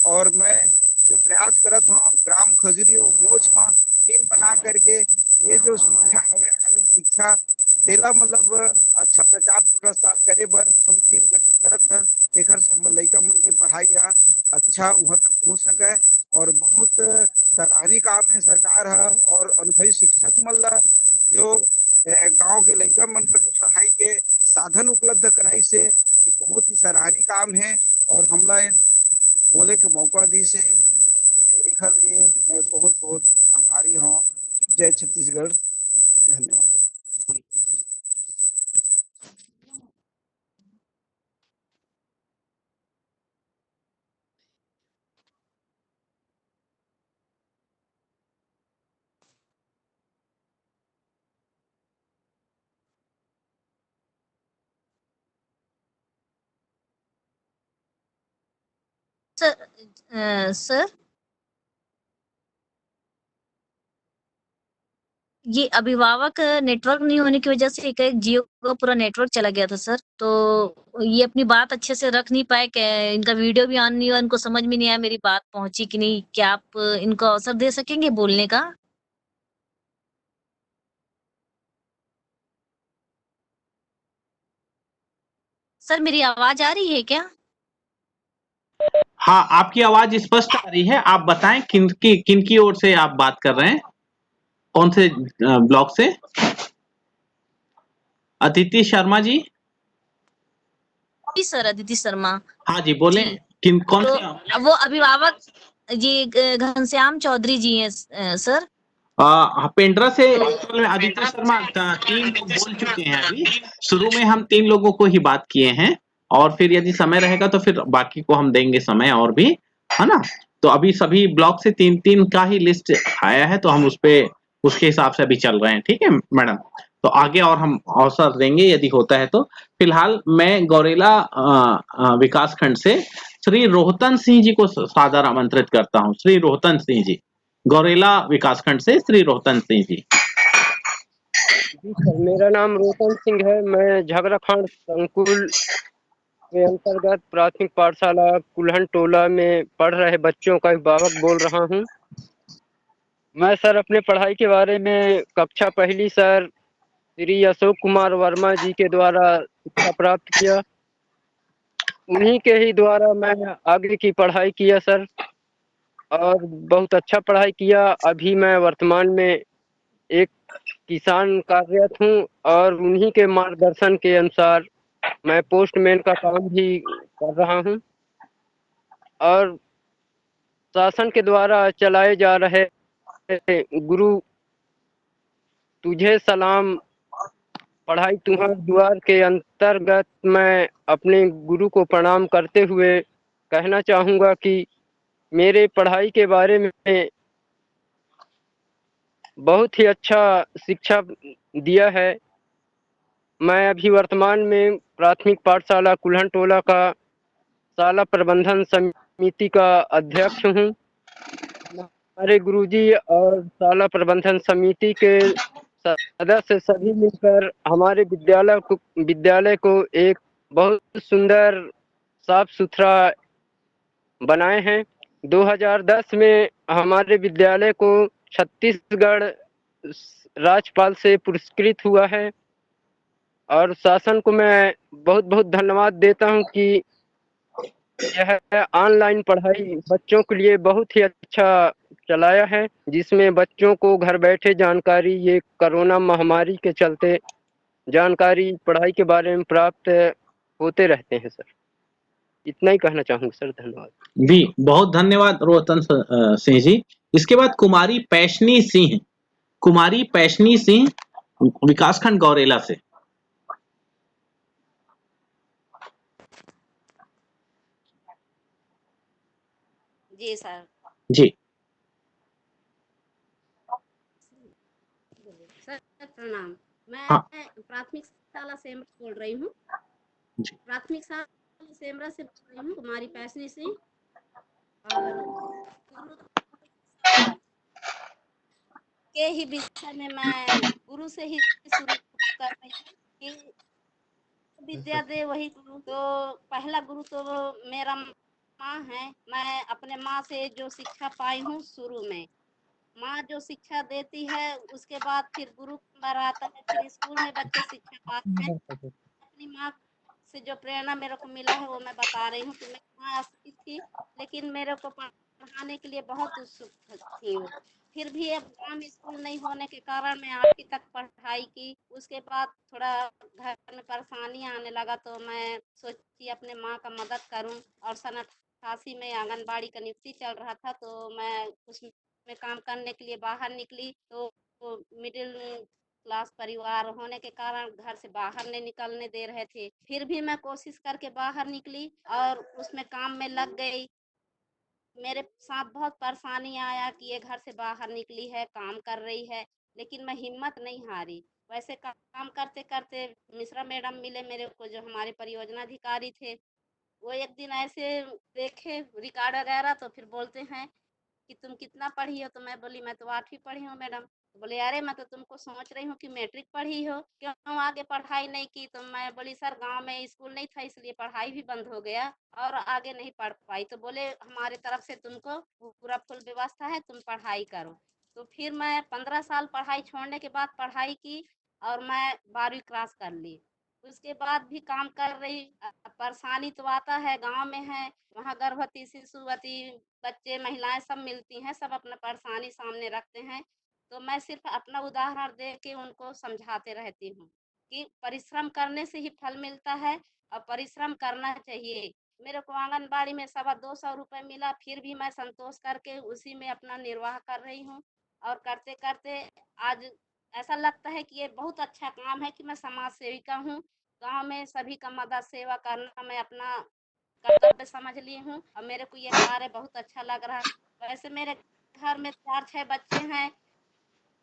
Speaker 15: और मैं जो प्रयास करत हूँ ग्राम खजूरी और मोच में टीम बना करके ये जो शिक्षा हवे ऑनलाइन शिक्षा तेला मतलब अच्छा प्रचार प्रसार करे बर हम टीम गठित करत हन। एकर सब लइका मन के पढ़ाई अच्छा वहाँ तक पहुँच सके और बहुत सराहनीय काम है सरकार और अनुभवी शिक्षक मन ला जो गांव के लइका मन पर जो पढ़ाई के साधन उपलब्ध कराई से बहुत ही सराहनीय काम है और हमला बोले के मौका दी से एकर लिए मैं बहुत बहुत आभारी हूँ। जय छत्तीसगढ़, धन्यवाद।
Speaker 16: सर ये अभिभावक नेटवर्क नहीं होने की वजह से एक जियो का पूरा नेटवर्क चला गया था सर, तो ये अपनी बात अच्छे से रख नहीं पाए। इनका वीडियो भी ऑन नहीं हुआ, इनको समझ में नहीं आया मेरी बात पहुंची कि नहीं। क्या आप इनको अवसर दे सकेंगे बोलने का? सर मेरी आवाज आ रही है क्या?
Speaker 1: हाँ, आपकी आवाज स्पष्ट आ रही है। आप बताएं किनकी ओर से आप बात कर रहे हैं, कौन से ब्लॉक से? अदिति शर्मा जी?
Speaker 16: जी सर, अदिति शर्मा।
Speaker 1: हाँ जी, बोले।
Speaker 16: जी,
Speaker 1: कौन
Speaker 16: तो
Speaker 1: से?
Speaker 16: वो अभिभावक जी घनश्याम चौधरी जी हैं सर।
Speaker 1: पेंड्रा से एक्चुअल में आदित्य शर्मा 3 लोग बोल चुके हैं अभी। शुरू में हम 3 लोगों को ही बात किए हैं और फिर यदि समय रहेगा तो फिर बाकी को हम देंगे समय और भी, है ना? तो अभी सभी ब्लॉक से 3-3 का ही लिस्ट आया है, तो हम उसके हिसाब से अभी चल रहे हैं। ठीक है मैडम? तो आगे और हम अवसर देंगे यदि होता है तो। फिलहाल मैं गौरेला विकास खंड से श्री रोहतन सिंह जी को सादर आमंत्रित करता हूँ। श्री रोहतन सिंह जी, गौरेला विकासखंड से श्री रोहतन सिंह जी।
Speaker 17: जी सर, मेरा नाम रोहतन सिंह है। मैं झगराखंड संकुल के अंतर्गत प्राथमिक पाठशाला कुल्हन टोला में पढ़ रहे बच्चों का अभिभावक बोल रहा हूं। मैं सर अपने पढ़ाई के बारे में कक्षा पहली सर श्री अशोक कुमार वर्मा जी के द्वारा शिक्षा प्राप्त किया। उन्हीं के ही द्वारा मैं आगे की पढ़ाई किया सर और बहुत अच्छा पढ़ाई किया। अभी मैं वर्तमान में एक किसान कार्यरत हूँ और उन्हीं के मार्गदर्शन के अनुसार मैं पोस्टमैन का काम भी कर रहा हूँ और शासन के द्वारा चलाए जा रहे गुरु तुझे सलाम पढ़ाई तुम्हारे द्वार के अंतर्गत मैं अपने गुरु को प्रणाम करते हुए कहना चाहूँगा कि मेरे पढ़ाई के बारे में बहुत ही अच्छा शिक्षा दिया है। मैं अभी वर्तमान में प्राथमिक पाठशाला कुल्हन टोला का शाला प्रबंधन समिति का अध्यक्ष हूँ। हमारे गुरुजी और शाला प्रबंधन समिति के सदस्य सभी मिलकर हमारे विद्यालय को एक बहुत सुंदर साफ सुथरा बनाए हैं। 2010 में हमारे विद्यालय को छत्तीसगढ़ राज्यपाल से पुरस्कृत हुआ है और शासन को मैं बहुत बहुत धन्यवाद देता हूं कि यह ऑनलाइन पढ़ाई बच्चों के लिए बहुत ही अच्छा चलाया है, जिसमें बच्चों को घर बैठे जानकारी ये कोरोना महामारी के चलते जानकारी पढ़ाई के बारे में प्राप्त होते रहते हैं सर। इतना ही कहना चाहूँगा सर, धन्यवाद।
Speaker 1: जी, बहुत धन्यवाद रोहतन सिंह जी। इसके बाद कुमारी पैशनी सिंह विकासखंड गौरेला से।
Speaker 18: जी सर।
Speaker 1: जी।
Speaker 18: सर प्रणाम। मैं
Speaker 1: हाँ
Speaker 18: प्राथमिक शाला सेमरा बोल रही हूँ।
Speaker 1: जी
Speaker 18: प्राथमिक शाला सेमरा से बोल रही हूँ, कुमारी पैसनी सिंह। और गुरु के ही विषय में मैं गुरु से ही शुरू कर रही हूँ कि विद्या दे वही गुरु। तो पहला गुरु तो मेरा माँ है। मैं अपने माँ से जो शिक्षा पाई हूँ शुरू में, माँ जो शिक्षा देती है उसके बाद फिर गुरु नंबर आता है, फिर स्कूल में बच्चे शिक्षा पाते हैं। अपनी माँ से जो प्रेरणा मेरे को मिला है वो मैं बता रही हूँ कि मैं माँ अस्थित थी, लेकिन मेरे को पढ़ाने के लिए बहुत उत्सुक थी वो। फिर भी अब गाँव में स्कूल नहीं होने के कारण मैं 8वीं तक पढ़ाई की। उसके बाद थोड़ा घर में परेशानी आने लगा तो मैं सोची अपने माँ का मदद करूं। और सन 88 में आंगनबाड़ी का नियुक्ति चल रहा था तो मैं उसमें काम करने के लिए बाहर निकली। तो मिडिल क्लास परिवार होने के कारण घर से बाहर नहीं निकलने दे रहे थे। फिर भी मैं कोशिश करके बाहर निकली और उसमें काम में लग गई। मेरे साथ बहुत परेशानी आया कि ये घर से बाहर निकली है, काम कर रही है, लेकिन मैं हिम्मत नहीं हारी। वैसे काम करते करते मिश्रा मैडम मिले मेरे को, जो हमारे परियोजना अधिकारी थे। वो एक दिन ऐसे देखे रिकॉर्ड वगैरह तो फिर बोलते हैं कि तुम कितना पढ़ी हो? तो मैं बोली मैं तो 8वीं पढ़ी हूँ मैडम। तो बोले अरे मैं तो तुमको सोच रही हूँ कि मैट्रिक पढ़ी हो, क्यों आगे पढ़ाई नहीं की? तो मैं बोली सर गांव में स्कूल नहीं था इसलिए पढ़ाई भी बंद हो गया और आगे नहीं पढ़ पाई। तो बोले हमारे तरफ से तुमको पूरा फुल व्यवस्था है, तुम पढ़ाई करो। तो फिर मैं 15 साल पढ़ाई छोड़ने के बाद पढ़ाई की और मैं 12वीं क्रॉस कर ली। उसके बाद भी काम कर रही। परेशानी तो आता है, गांव में है, वहाँ गर्भवती शिशुवती बच्चे महिलाएं सब मिलती हैं, सब अपना परेशानी सामने रखते हैं। तो मैं सिर्फ अपना उदाहरण दे के उनको समझाते रहती हूँ कि परिश्रम करने से ही फल मिलता है और परिश्रम करना चाहिए। मेरे को आंगनबाड़ी में 225 रुपये मिला, फिर भी मैं संतोष करके उसी में अपना निर्वाह कर रही हूँ। और करते करते आज ऐसा लगता है कि ये बहुत अच्छा काम है कि मैं समाज सेविका हूँ। गांव में सभी का मदद सेवा करना मैं अपना कर्तव्य समझ ली हूँ और मेरे को ये कार्य बहुत अच्छा लग रहा है। वैसे मेरे घर में 4-6 बच्चे हैं।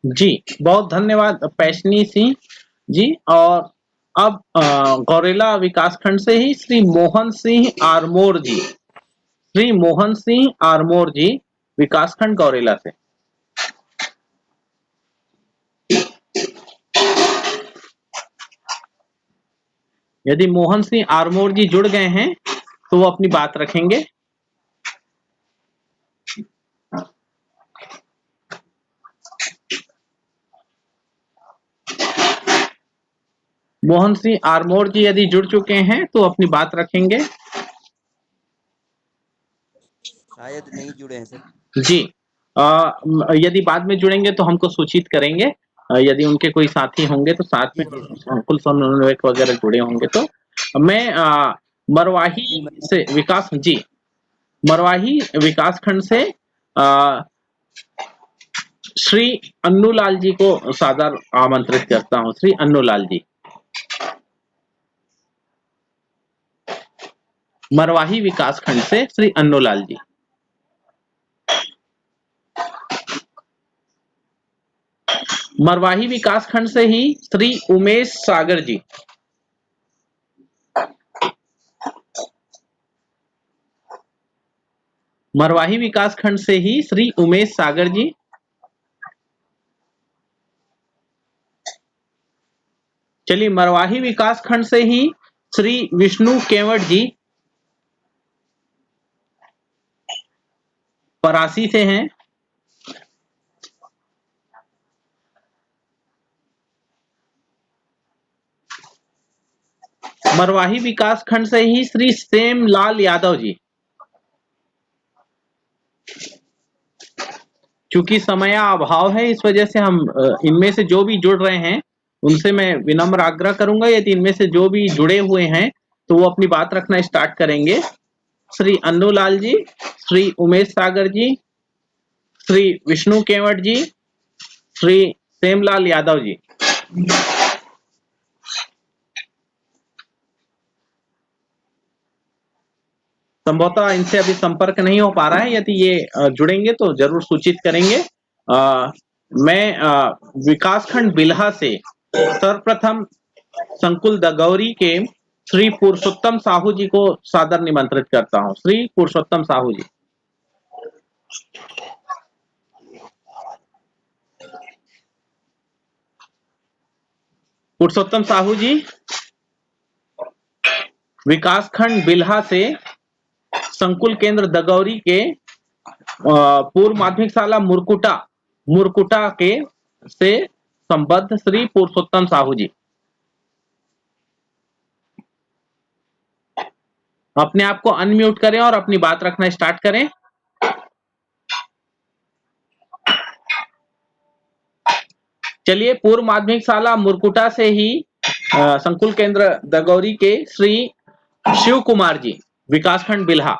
Speaker 1: जी बहुत धन्यवाद पैशनी सिंह जी। और अब गौरेला विकासखंड से ही श्री मोहन सिंह आरमोर जी, श्री मोहन सिंह आरमोर जी विकासखंड गौरेला से। यदि मोहन सिंह आरमोर जी जुड़ गए हैं तो वो अपनी बात रखेंगे। मोहन सिंह आरमोर जी यदि जुड़ चुके हैं तो अपनी बात रखेंगे।
Speaker 19: शायद नहीं जुड़े हैं सर।
Speaker 1: जी यदि बाद में जुड़ेंगे तो हमको सूचित करेंगे। यदि उनके कोई साथी होंगे तो साथ में कुल समन्वयक वगैरह जुड़े होंगे तो। मैं मरवाही से विकास जी, मरवाही विकासखंड से श्री अन्नूलाल जी को सादर आमंत्रित करता हूं। श्री अन्नूलाल जी, मरवाही विकासखंड से श्री अन्नूलाल जी। मरवाही विकासखंड से ही श्री उमेश सागर जी। मरवाही विकासखंड से ही श्री उमेश सागर जी। चलिए मरवाही विकासखंड से ही श्री विष्णु केवट जी, परासी से हैं। मरवाही विकासखंड से ही श्री सेमलाल यादव जी। चूंकि समय अभाव है इस वजह से हम इनमें से जो भी जुड़ रहे हैं उनसे मैं विनम्र आग्रह करूंगा, यदि इनमें से जो भी जुड़े हुए हैं तो वो अपनी बात रखना स्टार्ट करेंगे। श्री अन्नूलाल जी, श्री उमेश सागर जी, श्री विष्णु केवट जी, श्री सेमलाल यादव जी। संभवतः इनसे अभी संपर्क नहीं हो पा रहा है, यदि ये जुड़ेंगे तो जरूर सूचित करेंगे। मैं विकासखंड बिल्हा से सर्वप्रथम संकुल दगौरी के श्री पुरुषोत्तम साहू जी को सादर निमंत्रित करता हूं। श्री पुरुषोत्तम साहू जी। पुरुषोत्तम साहू जी विकासखंड बिल्हा से संकुल केंद्र दगौरी के पूर्व माध्यमिक शाला मुरकुटा के से संबद्ध श्री पुरुषोत्तम साहू जी। अपने आप को अनम्यूट करें और अपनी बात रखना स्टार्ट करें। चलिए, पूर्व माध्यमिक शाला मुरकुटा से ही संकुल केंद्र दगौरी के श्री शिव कुमार जी, विकासखंड बिल्हा।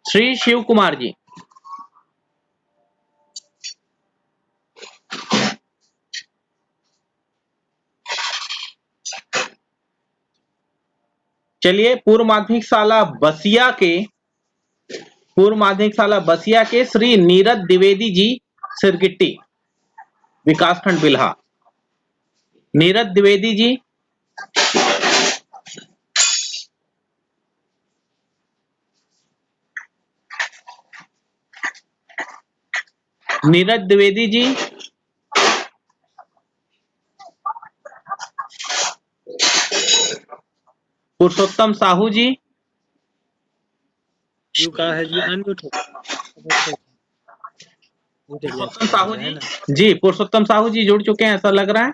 Speaker 1: श्री शिव कुमार जी। चलिए, पूर्व माध्यमिक शाला बसिया के श्री नीरज द्विवेदी जी, सिरगिट्टी, विकासखंड बिल्हा। नीरज द्विवेदी जी। नीरज द्विवेदी जी। पुरुषोत्तम साहू जी।
Speaker 11: कहा है जी, अनम्यूट हो।
Speaker 1: पुरुषोत्तम साहू जी। जी, पुरुषोत्तम साहू जी जुड़ चुके हैं ऐसा लग रहा है।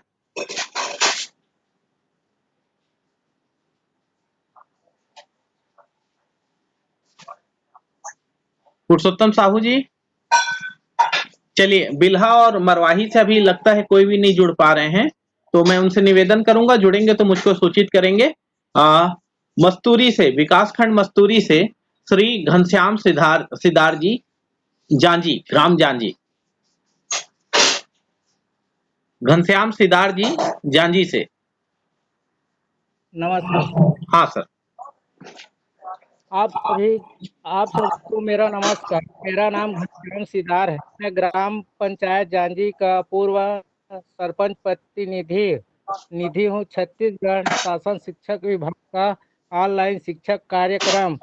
Speaker 1: पुरुषोत्तम साहू जी। चलिए, बिल्हा और मरवाही से अभी लगता है कोई भी नहीं जुड़ पा रहे हैं, तो मैं उनसे निवेदन करूंगा, जुड़ेंगे तो मुझको सूचित करेंगे। मस्तूरी से, विकासखंड मस्तूरी से श्री घनश्याम सिदार जी, जांजी, ग्राम जांजी। घनश्याम सिदार जी, जांजी से।
Speaker 20: नमस्कार।
Speaker 1: हाँ सर।
Speaker 20: आप सबको मेरा नमस्कार। मेरा नाम घनश्याम सिदार है। मैं ग्राम पंचायत जांजी का पूर्व सरपंच प्रतिनिधि हूँ। छत्तीसगढ़ शासन शिक्षक विभाग का ऑनलाइन शिक्षक कार्यक्रम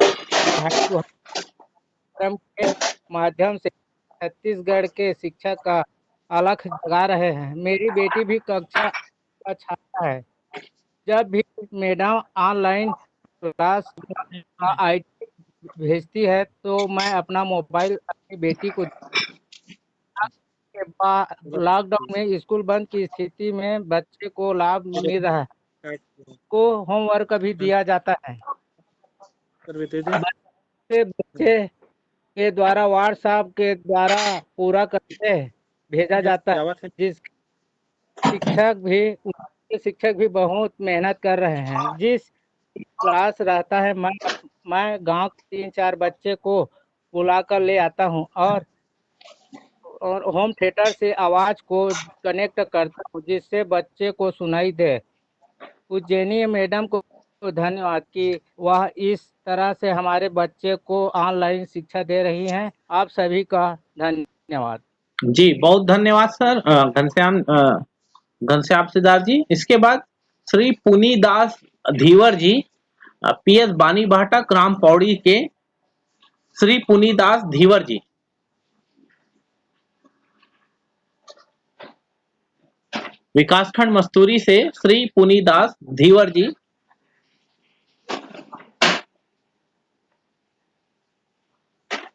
Speaker 20: के माध्यम से छत्तीसगढ़ के शिक्षक का अलख जगा रहे हैं। मेरी बेटी भी कक्षा का छात्रा है। जब भी मैडम ऑनलाइन क्लास आईडी भेजती है तो मैं अपना मोबाइल अपनी बेटी को लॉकडाउन में स्कूल बंद की स्थिति में बच्चे को लाभ मिल रहा है, को होमवर्क भी दिया जाता है। बच्चे के द्वारा व्हाट्सएप के द्वारा पूरा करके भेजा जाता है, जिस शिक्षक भी बहुत मेहनत कर रहे हैं। जिस क्लास रहता है, मैं गांव के 3-4 बच्चे को बुलाकर ले आता हूं और होम थिएटर से आवाज को कनेक्ट करता हूं, जिससे बच्चे को सुनाई दे। उज्जैनी मैडम को धन्यवाद कि वह इस तरह से हमारे बच्चे को ऑनलाइन शिक्षा दे रही हैं। आप सभी का धन्यवाद।
Speaker 1: जी, बहुत धन्यवाद सर घनश्याम सिदार जी। इसके बाद श्री पुनीदास धीवर जी, पीएस बानी भाटा, ग्राम पौड़ी के श्री पुनीदास धीवर जी। विकासखंड मस्तूरी से श्री पुनीदास धीवर जी।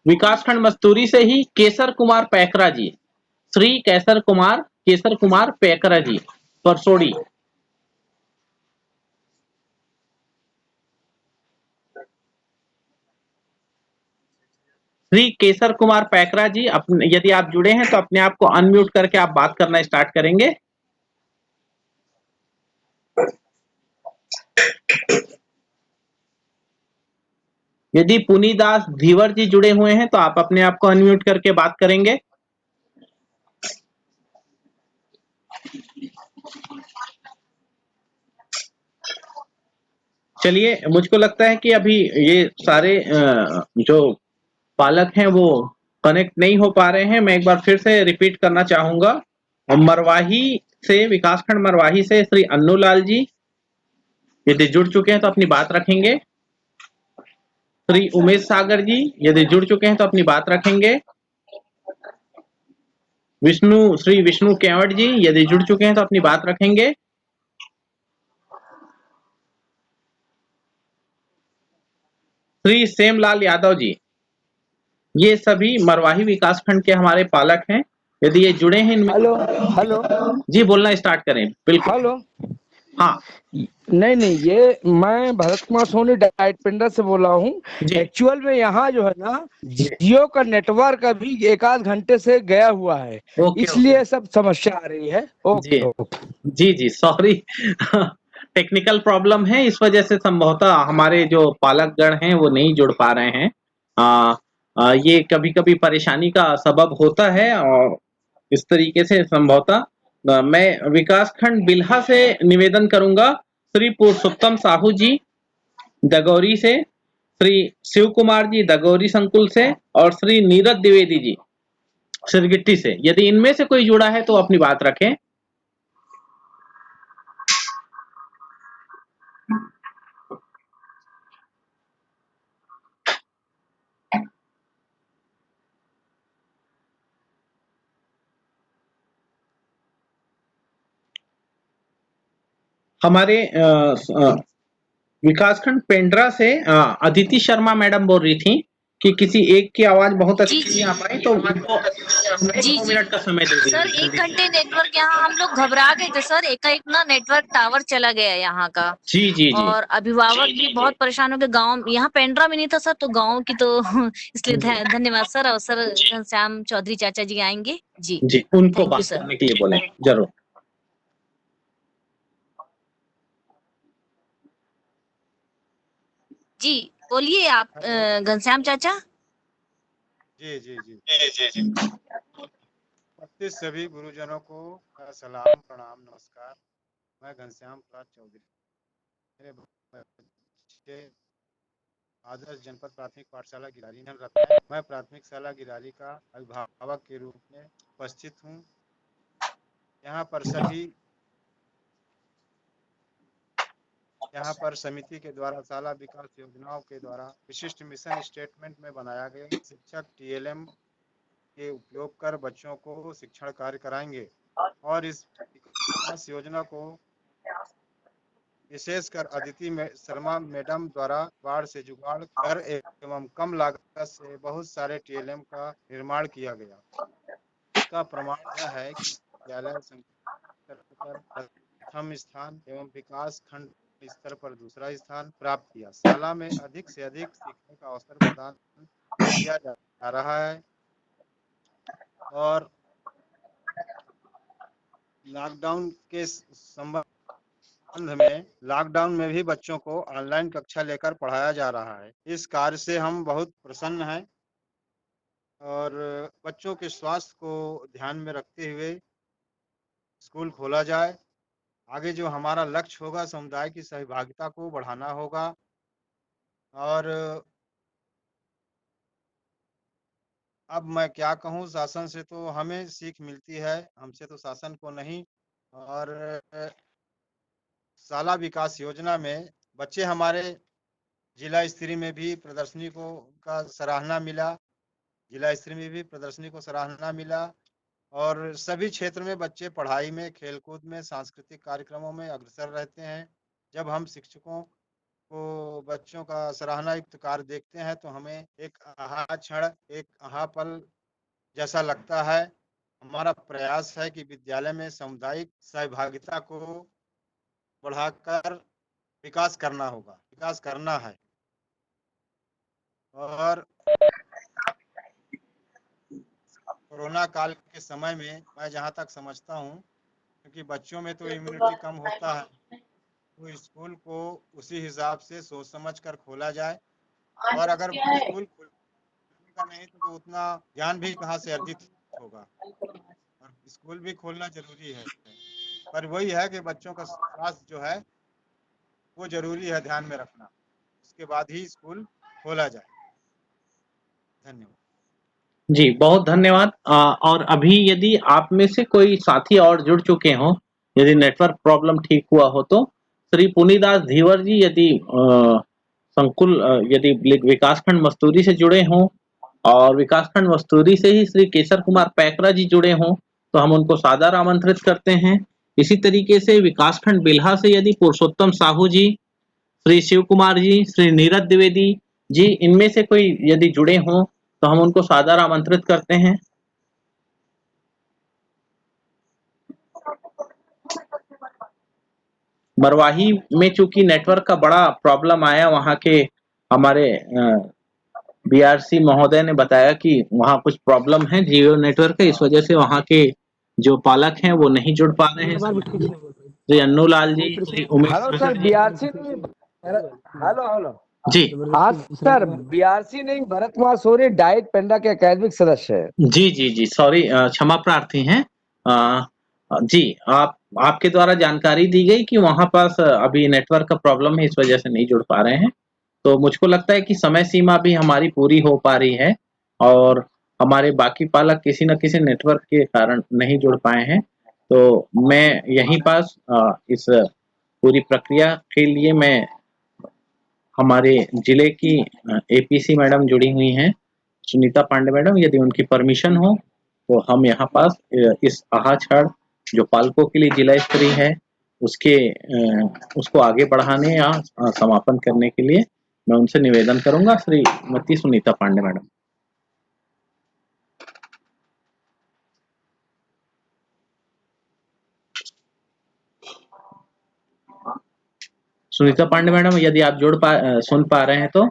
Speaker 1: विकासखंड मस्तूरी से ही केसर कुमार पैकरा जी, श्री केसर कुमार पैकरा जी, परसोड़ी। श्री केसर कुमार पैकरा जी, यदि आप जुड़े हैं तो अपने आप को अनम्यूट करके आप बात करना स्टार्ट करेंगे। यदि पुनीदास धीवर जी जुड़े हुए हैं तो आप अपने आप को अनम्यूट करके बात करेंगे। चलिए, मुझको लगता है कि अभी ये सारे जो पालक हैं वो कनेक्ट नहीं हो पा रहे हैं। मैं एक बार फिर से रिपीट करना चाहूंगा मरवाही से, विकासखंड मरवाही से श्री अन्नूलाल जी, यदि जुड़ चुके हैं तो अपनी बात रखेंगे। श्री उमेश सागर जी, यदि जुड़ चुके हैं तो अपनी बात रखेंगे। श्री विष्णु केवट जी, यदि जुड़ चुके हैं तो अपनी बात रखेंगे। श्री सेमलाल यादव जी, ये सभी मरवाही विकासखंड के हमारे पालक हैं। यदि ये जुड़े हैं इनमें,
Speaker 21: हेलो
Speaker 1: जी बोलना स्टार्ट करें। बिल्कुल।
Speaker 21: हेलो।
Speaker 1: हाँ,
Speaker 21: नहीं, ये मैं भरत कुमार सोनी डाइट पिंडर से बोल रहा हूँ। एक्चुअल में यहाँ जो है ना, जियो का नेटवर्क अभी 1 आध घंटे से गया हुआ है, इसलिए सब समस्या आ रही है।
Speaker 1: जी जी सॉरी, टेक्निकल प्रॉब्लम है, इस वजह से संभवतः हमारे जो पालकगण हैं वो नहीं जुड़ पा रहे हैं। ये कभी कभी परेशानी का सबब होता है, और इस तरीके से संभवतः मैं विकासखंड बिल्हा से निवेदन करूंगा, श्री पुरुषोत्तम साहू जी दगौरी से, श्री शिव कुमार जी दगौरी संकुल से, और श्री नीरज द्विवेदी जी सिरगिट्टी से। यदि इनमें से कोई जुड़ा है तो अपनी बात रखें। हमारे विकासखंड पेंड्रा से अदिति शर्मा मैडम बोल रही थी कि किसी एक की आवाज बहुत अच्छी नहीं आ पाई, तो उनको 2 मिनट का समय दे
Speaker 16: सर
Speaker 1: दीजिए।
Speaker 16: 1 घंटे नेटवर्क यहाँ हम लोग घबरा गए थे सर, एकाएक ना नेटवर्क टावर चला गया यहाँ का।
Speaker 1: जी जी जी।
Speaker 16: और अभिभावक भी बहुत परेशान हो गए। गाँव यहाँ पेंड्रा में नहीं था सर, तो गाँव की तो इसलिए धन्यवाद सर। और सर घनश्याम चौधरी चाचा जी आएंगे जी।
Speaker 1: जी, उनको
Speaker 16: थैंक यू
Speaker 1: बात
Speaker 16: सर।
Speaker 1: करने के लिए बोले जरूर।
Speaker 16: जी बोलिए आप घनश्याम चाचा।
Speaker 10: जी जी जी जी। उपस्थित सभी गुरुजनों को सलाम, प्रणाम, नमस्कार। मैं घनश्याम प्रसाद चौधरी, मेरे बच्चे आदर्श जनपद प्राथमिक पाठशाला गिरारी में रहता है। मैं प्राथमिक शाला गिरारी का अभिभावक के रूप में उपस्थित हूँ। यहाँ पर समिति के द्वारा शाला विकास योजनाओं के द्वारा विशिष्ट मिशन स्टेटमेंट में बनाया गया शिक्षक टीएलएम के उपयोग कर बच्चों को शिक्षण कार्य कराएंगे, और इस विकास योजना को विशेषकर अदिति शर्मा मैडम द्वारा बाढ़ से जुगाड़ कर एवं कम लागत से बहुत सारे टीएलएम का निर्माण किया गया। इसका प्रमाण यह है कि विद्यालय स्तर पर प्रथम स्थान एवं विकास खंड स्तर पर दूसरा स्थान प्राप्त किया। शाला में अधिक से अधिक सीखने का अवसर प्रदान किया जा रहा है, और लॉकडाउन के संबंध में लॉकडाउन में भी बच्चों को ऑनलाइन कक्षा लेकर पढ़ाया जा रहा है। इस कार्य से हम बहुत प्रसन्न हैं, और बच्चों के स्वास्थ्य को ध्यान में रखते हुए स्कूल खोला जाए। आगे जो हमारा लक्ष्य होगा, समुदाय की सहभागिता को बढ़ाना होगा, और अब मैं क्या कहूँ, शासन से तो हमें सीख मिलती है, हमसे तो शासन को नहीं। और शाला विकास योजना में बच्चे हमारे जिला स्तरीय में भी प्रदर्शनी का सराहना मिला, जिला स्तरीय में भी प्रदर्शनी को सराहना मिला, और सभी क्षेत्र में बच्चे पढ़ाई में, खेलकूद में, सांस्कृतिक कार्यक्रमों में अग्रसर रहते हैं। जब हम शिक्षकों को बच्चों का सराहना युक्त कार्य देखते हैं तो हमें एक आहा क्षण, एक आहा पल जैसा लगता है। हमारा प्रयास है कि विद्यालय में सामुदायिक सहभागिता को बढ़ाकर विकास करना है। और कोरोना काल के समय में मैं जहाँ तक समझता हूँ, क्योंकि बच्चों में तो इम्यूनिटी कम होता है, तो स्कूल को उसी हिसाब से सोच समझ कर खोला जाए। और अगर स्कूल खोलने का नहीं तो उतना ज्ञान भी कहाँ से अर्जित होगा, और स्कूल भी खोलना जरूरी है। पर वही है कि बच्चों का स्वास्थ्य जो है वो जरूरी है ध्यान में रखना, उसके बाद ही स्कूल खोला जाए। धन्यवाद।
Speaker 1: जी, बहुत धन्यवाद। और अभी यदि आप में से कोई साथी और जुड़ चुके हों, यदि नेटवर्क प्रॉब्लम ठीक हुआ हो तो श्री पुनीदास धीवर जी यदि संकुल यदि विकासखंड मस्तूरी से जुड़े हों और विकासखंड मस्तूरी से ही श्री केशर कुमार पैकरा जी जुड़े हों, तो हम उनको सादर आमंत्रित करते हैं। इसी तरीके से विकासखंड बिल्हा से यदि पुरुषोत्तम साहू जी, श्री शिव कुमार जी, श्री नीरज द्विवेदी जी, इनमें से कोई यदि जुड़े हों, तो हम उनको सादर आमंत्रित करते हैं। मरवाही में चूंकि नेटवर्क का बड़ा प्रॉब्लम आया, वहाँ के हमारे बीआरसी महोदय ने बताया कि वहाँ कुछ प्रॉब्लम है जियो नेटवर्क का, इस वजह से वहाँ के जो पालक हैं वो नहीं जुड़ पा रहे हैं। Shri Annu Lal ji, Shri Umesh
Speaker 21: hello sir, BRC नहीं, हेलो हेलो
Speaker 1: जी,
Speaker 21: हाँ सर, बीआरसी नहीं, भरत कुमार सोनी डाइट पेंडा के अकादमिक सदस्य है।
Speaker 1: जी जी जी, सॉरी, क्षमा प्रार्थी हैं। जी, आपके द्वारा जानकारी दी गई कि वहाँ पास अभी नेटवर्क का प्रॉब्लम है, इस वजह से नहीं जुड़ पा रहे हैं। तो मुझको लगता है कि समय सीमा भी हमारी पूरी हो पा रही है और हमारे बाकी पालक किसी न किसी नेटवर्क के कारण नहीं जुड़ पाए हैं। तो मैं यहीं पास इस पूरी प्रक्रिया के लिए मैं हमारे जिले की एपीसी मैडम जुड़ी हुई हैं, सुनीता पांडे मैडम, यदि उनकी परमिशन हो तो हम यहाँ पास इस आहाछड़ जो पालकों के लिए जिला स्तरीय है उसको आगे बढ़ाने या समापन करने के लिए मैं उनसे निवेदन करूंगा। श्रीमती सुनीता पांडे मैडम। सुनीता पांडे मैडम, यदि आप सुन पा रहे हैं तो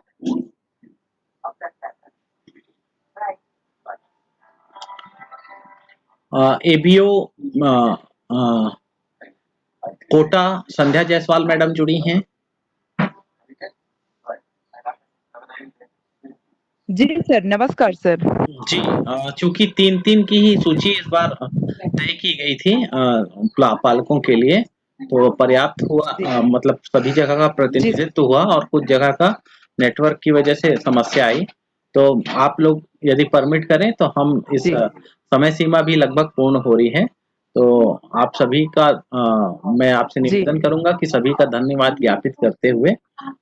Speaker 1: एबीओ कोटा संध्या जायसवाल मैडम जुड़ी हैं।
Speaker 3: जी सर, नमस्कार सर।
Speaker 1: जी, चूंकि 3-3 की ही सूची इस बार तय की गई थी पालकों के लिए, तो पर्याप्त हुआ, मतलब सभी जगह का प्रतिनिधित्व हुआ और कुछ जगह का नेटवर्क की वजह से समस्या आई। तो आप लोग यदि परमिट करें तो हम इस समय सीमा भी लगभग पूर्ण हो रही है, तो आप सभी का मैं आपसे निवेदन करूंगा कि सभी का धन्यवाद ज्ञापित करते हुए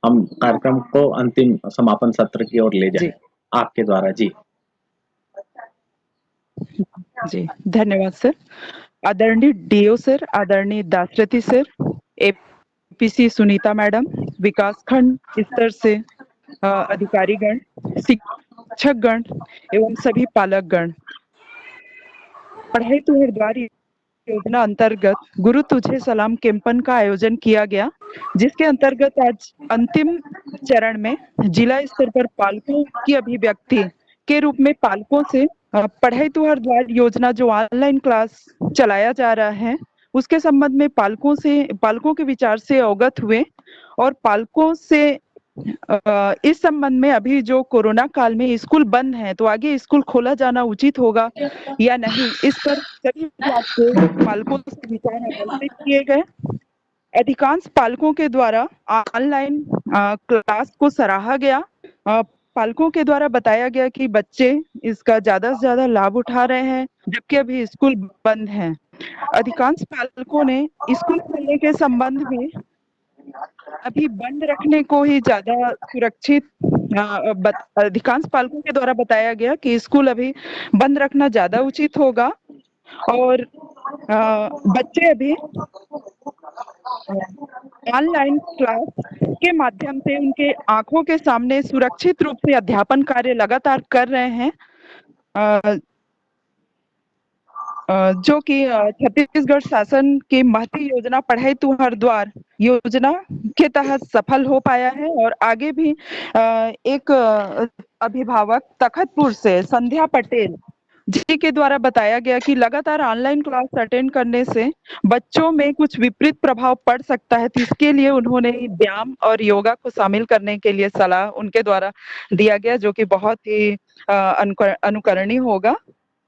Speaker 1: हम कार्यक्रम को अंतिम समापन सत्र की ओर ले जाएं आपके द्वारा। जी
Speaker 3: जी, धन्यवाद सर। आदरणीय डीओ सर, आदरणीय Dasarathi sir, APC Sunita madam, विकासखंड स्तर से अधिकारीगण, शिक्षकगण एवं सभी पालकगण, पढ़ाई तो हरिद्वार योजना अंतर्गत गुरु तुझे सलाम कैंपन का आयोजन किया गया, जिसके अंतर्गत आज अंतिम चरण में जिला स्तर पर पालकों की अभिव्यक्ति के रूप में पालकों से पढ़ाई तो हरिद्वार योजना जो ऑनलाइन क्लास चलाया जा रहा है उसके संबंध में पालकों के विचार से अवगत हुए और पालकों से इस संबंध में अभी जो कोरोना काल में स्कूल बंद है तो आगे स्कूल खोला जाना उचित होगा या नहीं, इस पर सभी पालकों से विचार आमंत्रित किए गए। अधिकांश पालकों के द्वारा ऑनलाइन क्लास को सराहा गया। पालकों के द्वारा बताया गया कि बच्चे इसका ज्यादा से ज्यादा लाभ उठा रहे हैं जबकि अभी स्कूल बंद है। अधिकांश पालकों ने स्कूल खोलने के संबंध में अभी बंद रखने को ही ज्यादा सुरक्षित अधिकांश पालकों के द्वारा बताया गया कि स्कूल अभी बंद रखना ज्यादा उचित होगा और बच्चे अभी ऑनलाइन क्लास के माध्यम से उनके आंखों के सामने सुरक्षित रूप से अध्यापन कार्य लगातार कर रहे हैं, जो कि छत्तीसगढ़ शासन की महती योजना पढ़ाई तू हरिद्वार योजना के तहत सफल हो पाया है। और आगे भी एक अभिभावक तखतपुर से संध्या पटेल जी के द्वारा बताया गया कि लगातार ऑनलाइन क्लास अटेंड करने से बच्चों में कुछ विपरीत प्रभाव पड़ सकता है, तो इसके लिए उन्होंने व्यायाम और योगा को शामिल करने के लिए सलाह उनके द्वारा दिया गया, जो कि बहुत ही अनुकरणीय होगा।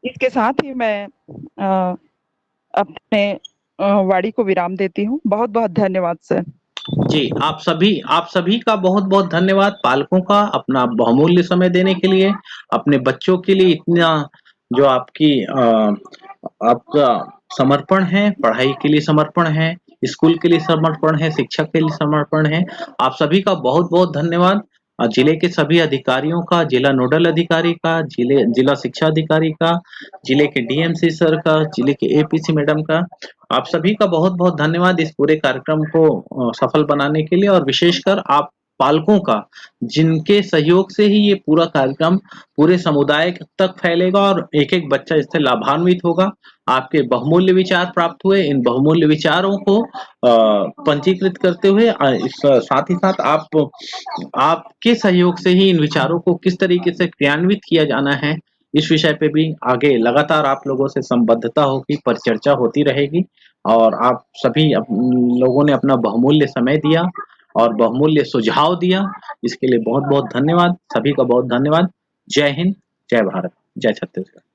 Speaker 3: इसके साथ ही मैं अपने वाणी को विराम देती हूँ। बहुत बहुत धन्यवाद सर।
Speaker 1: जी, आप सभी का बहुत-बहुत धन्यवाद पालकों का अपना बहुमूल्य समय देने के लिए, अपने बच्चों के लिए इतना जो आपका समर्पण है, पढ़ाई के लिए समर्पण है, स्कूल के लिए समर्पण है, शिक्षक के लिए समर्पण है। आप सभी का बहुत-बहुत धन्यवाद। जिले के सभी अधिकारियों का, जिला नोडल अधिकारी का, जिला शिक्षा अधिकारी का, जिले के डीएमसी सर का, जिले के एपीसी मैडम का, आप सभी का बहुत-बहुत धन्यवाद इस पूरे कार्यक्रम को सफल बनाने के लिए और विशेषकर आप पालकों का, जिनके सहयोग से ही ये पूरा कार्यक्रम पूरे समुदाय तक फैलेगा और एक-एक बच्चा इससे लाभान्वित होगा। आपके बहुमूल्य विचार प्राप्त हुए, इन बहुमूल्य विचारों को पंजीकृत करते हुए साथ ही साथ आपके सहयोग से ही इन विचारों को किस तरीके से क्रियान्वित किया जाना है, इस विषय पे भी आगे लगातार आप लोगों से संबद्धता होगी, परिचर्चा होती रहेगी और आप सभी लोगों ने अपना बहुमूल्य समय दिया और बहुमूल्य सुझाव दिया। इसके लिए बहुत-बहुत धन्यवाद। सभी का बहुत धन्यवाद। जय हिंद, जय भारत, जय छत्तीसगढ़।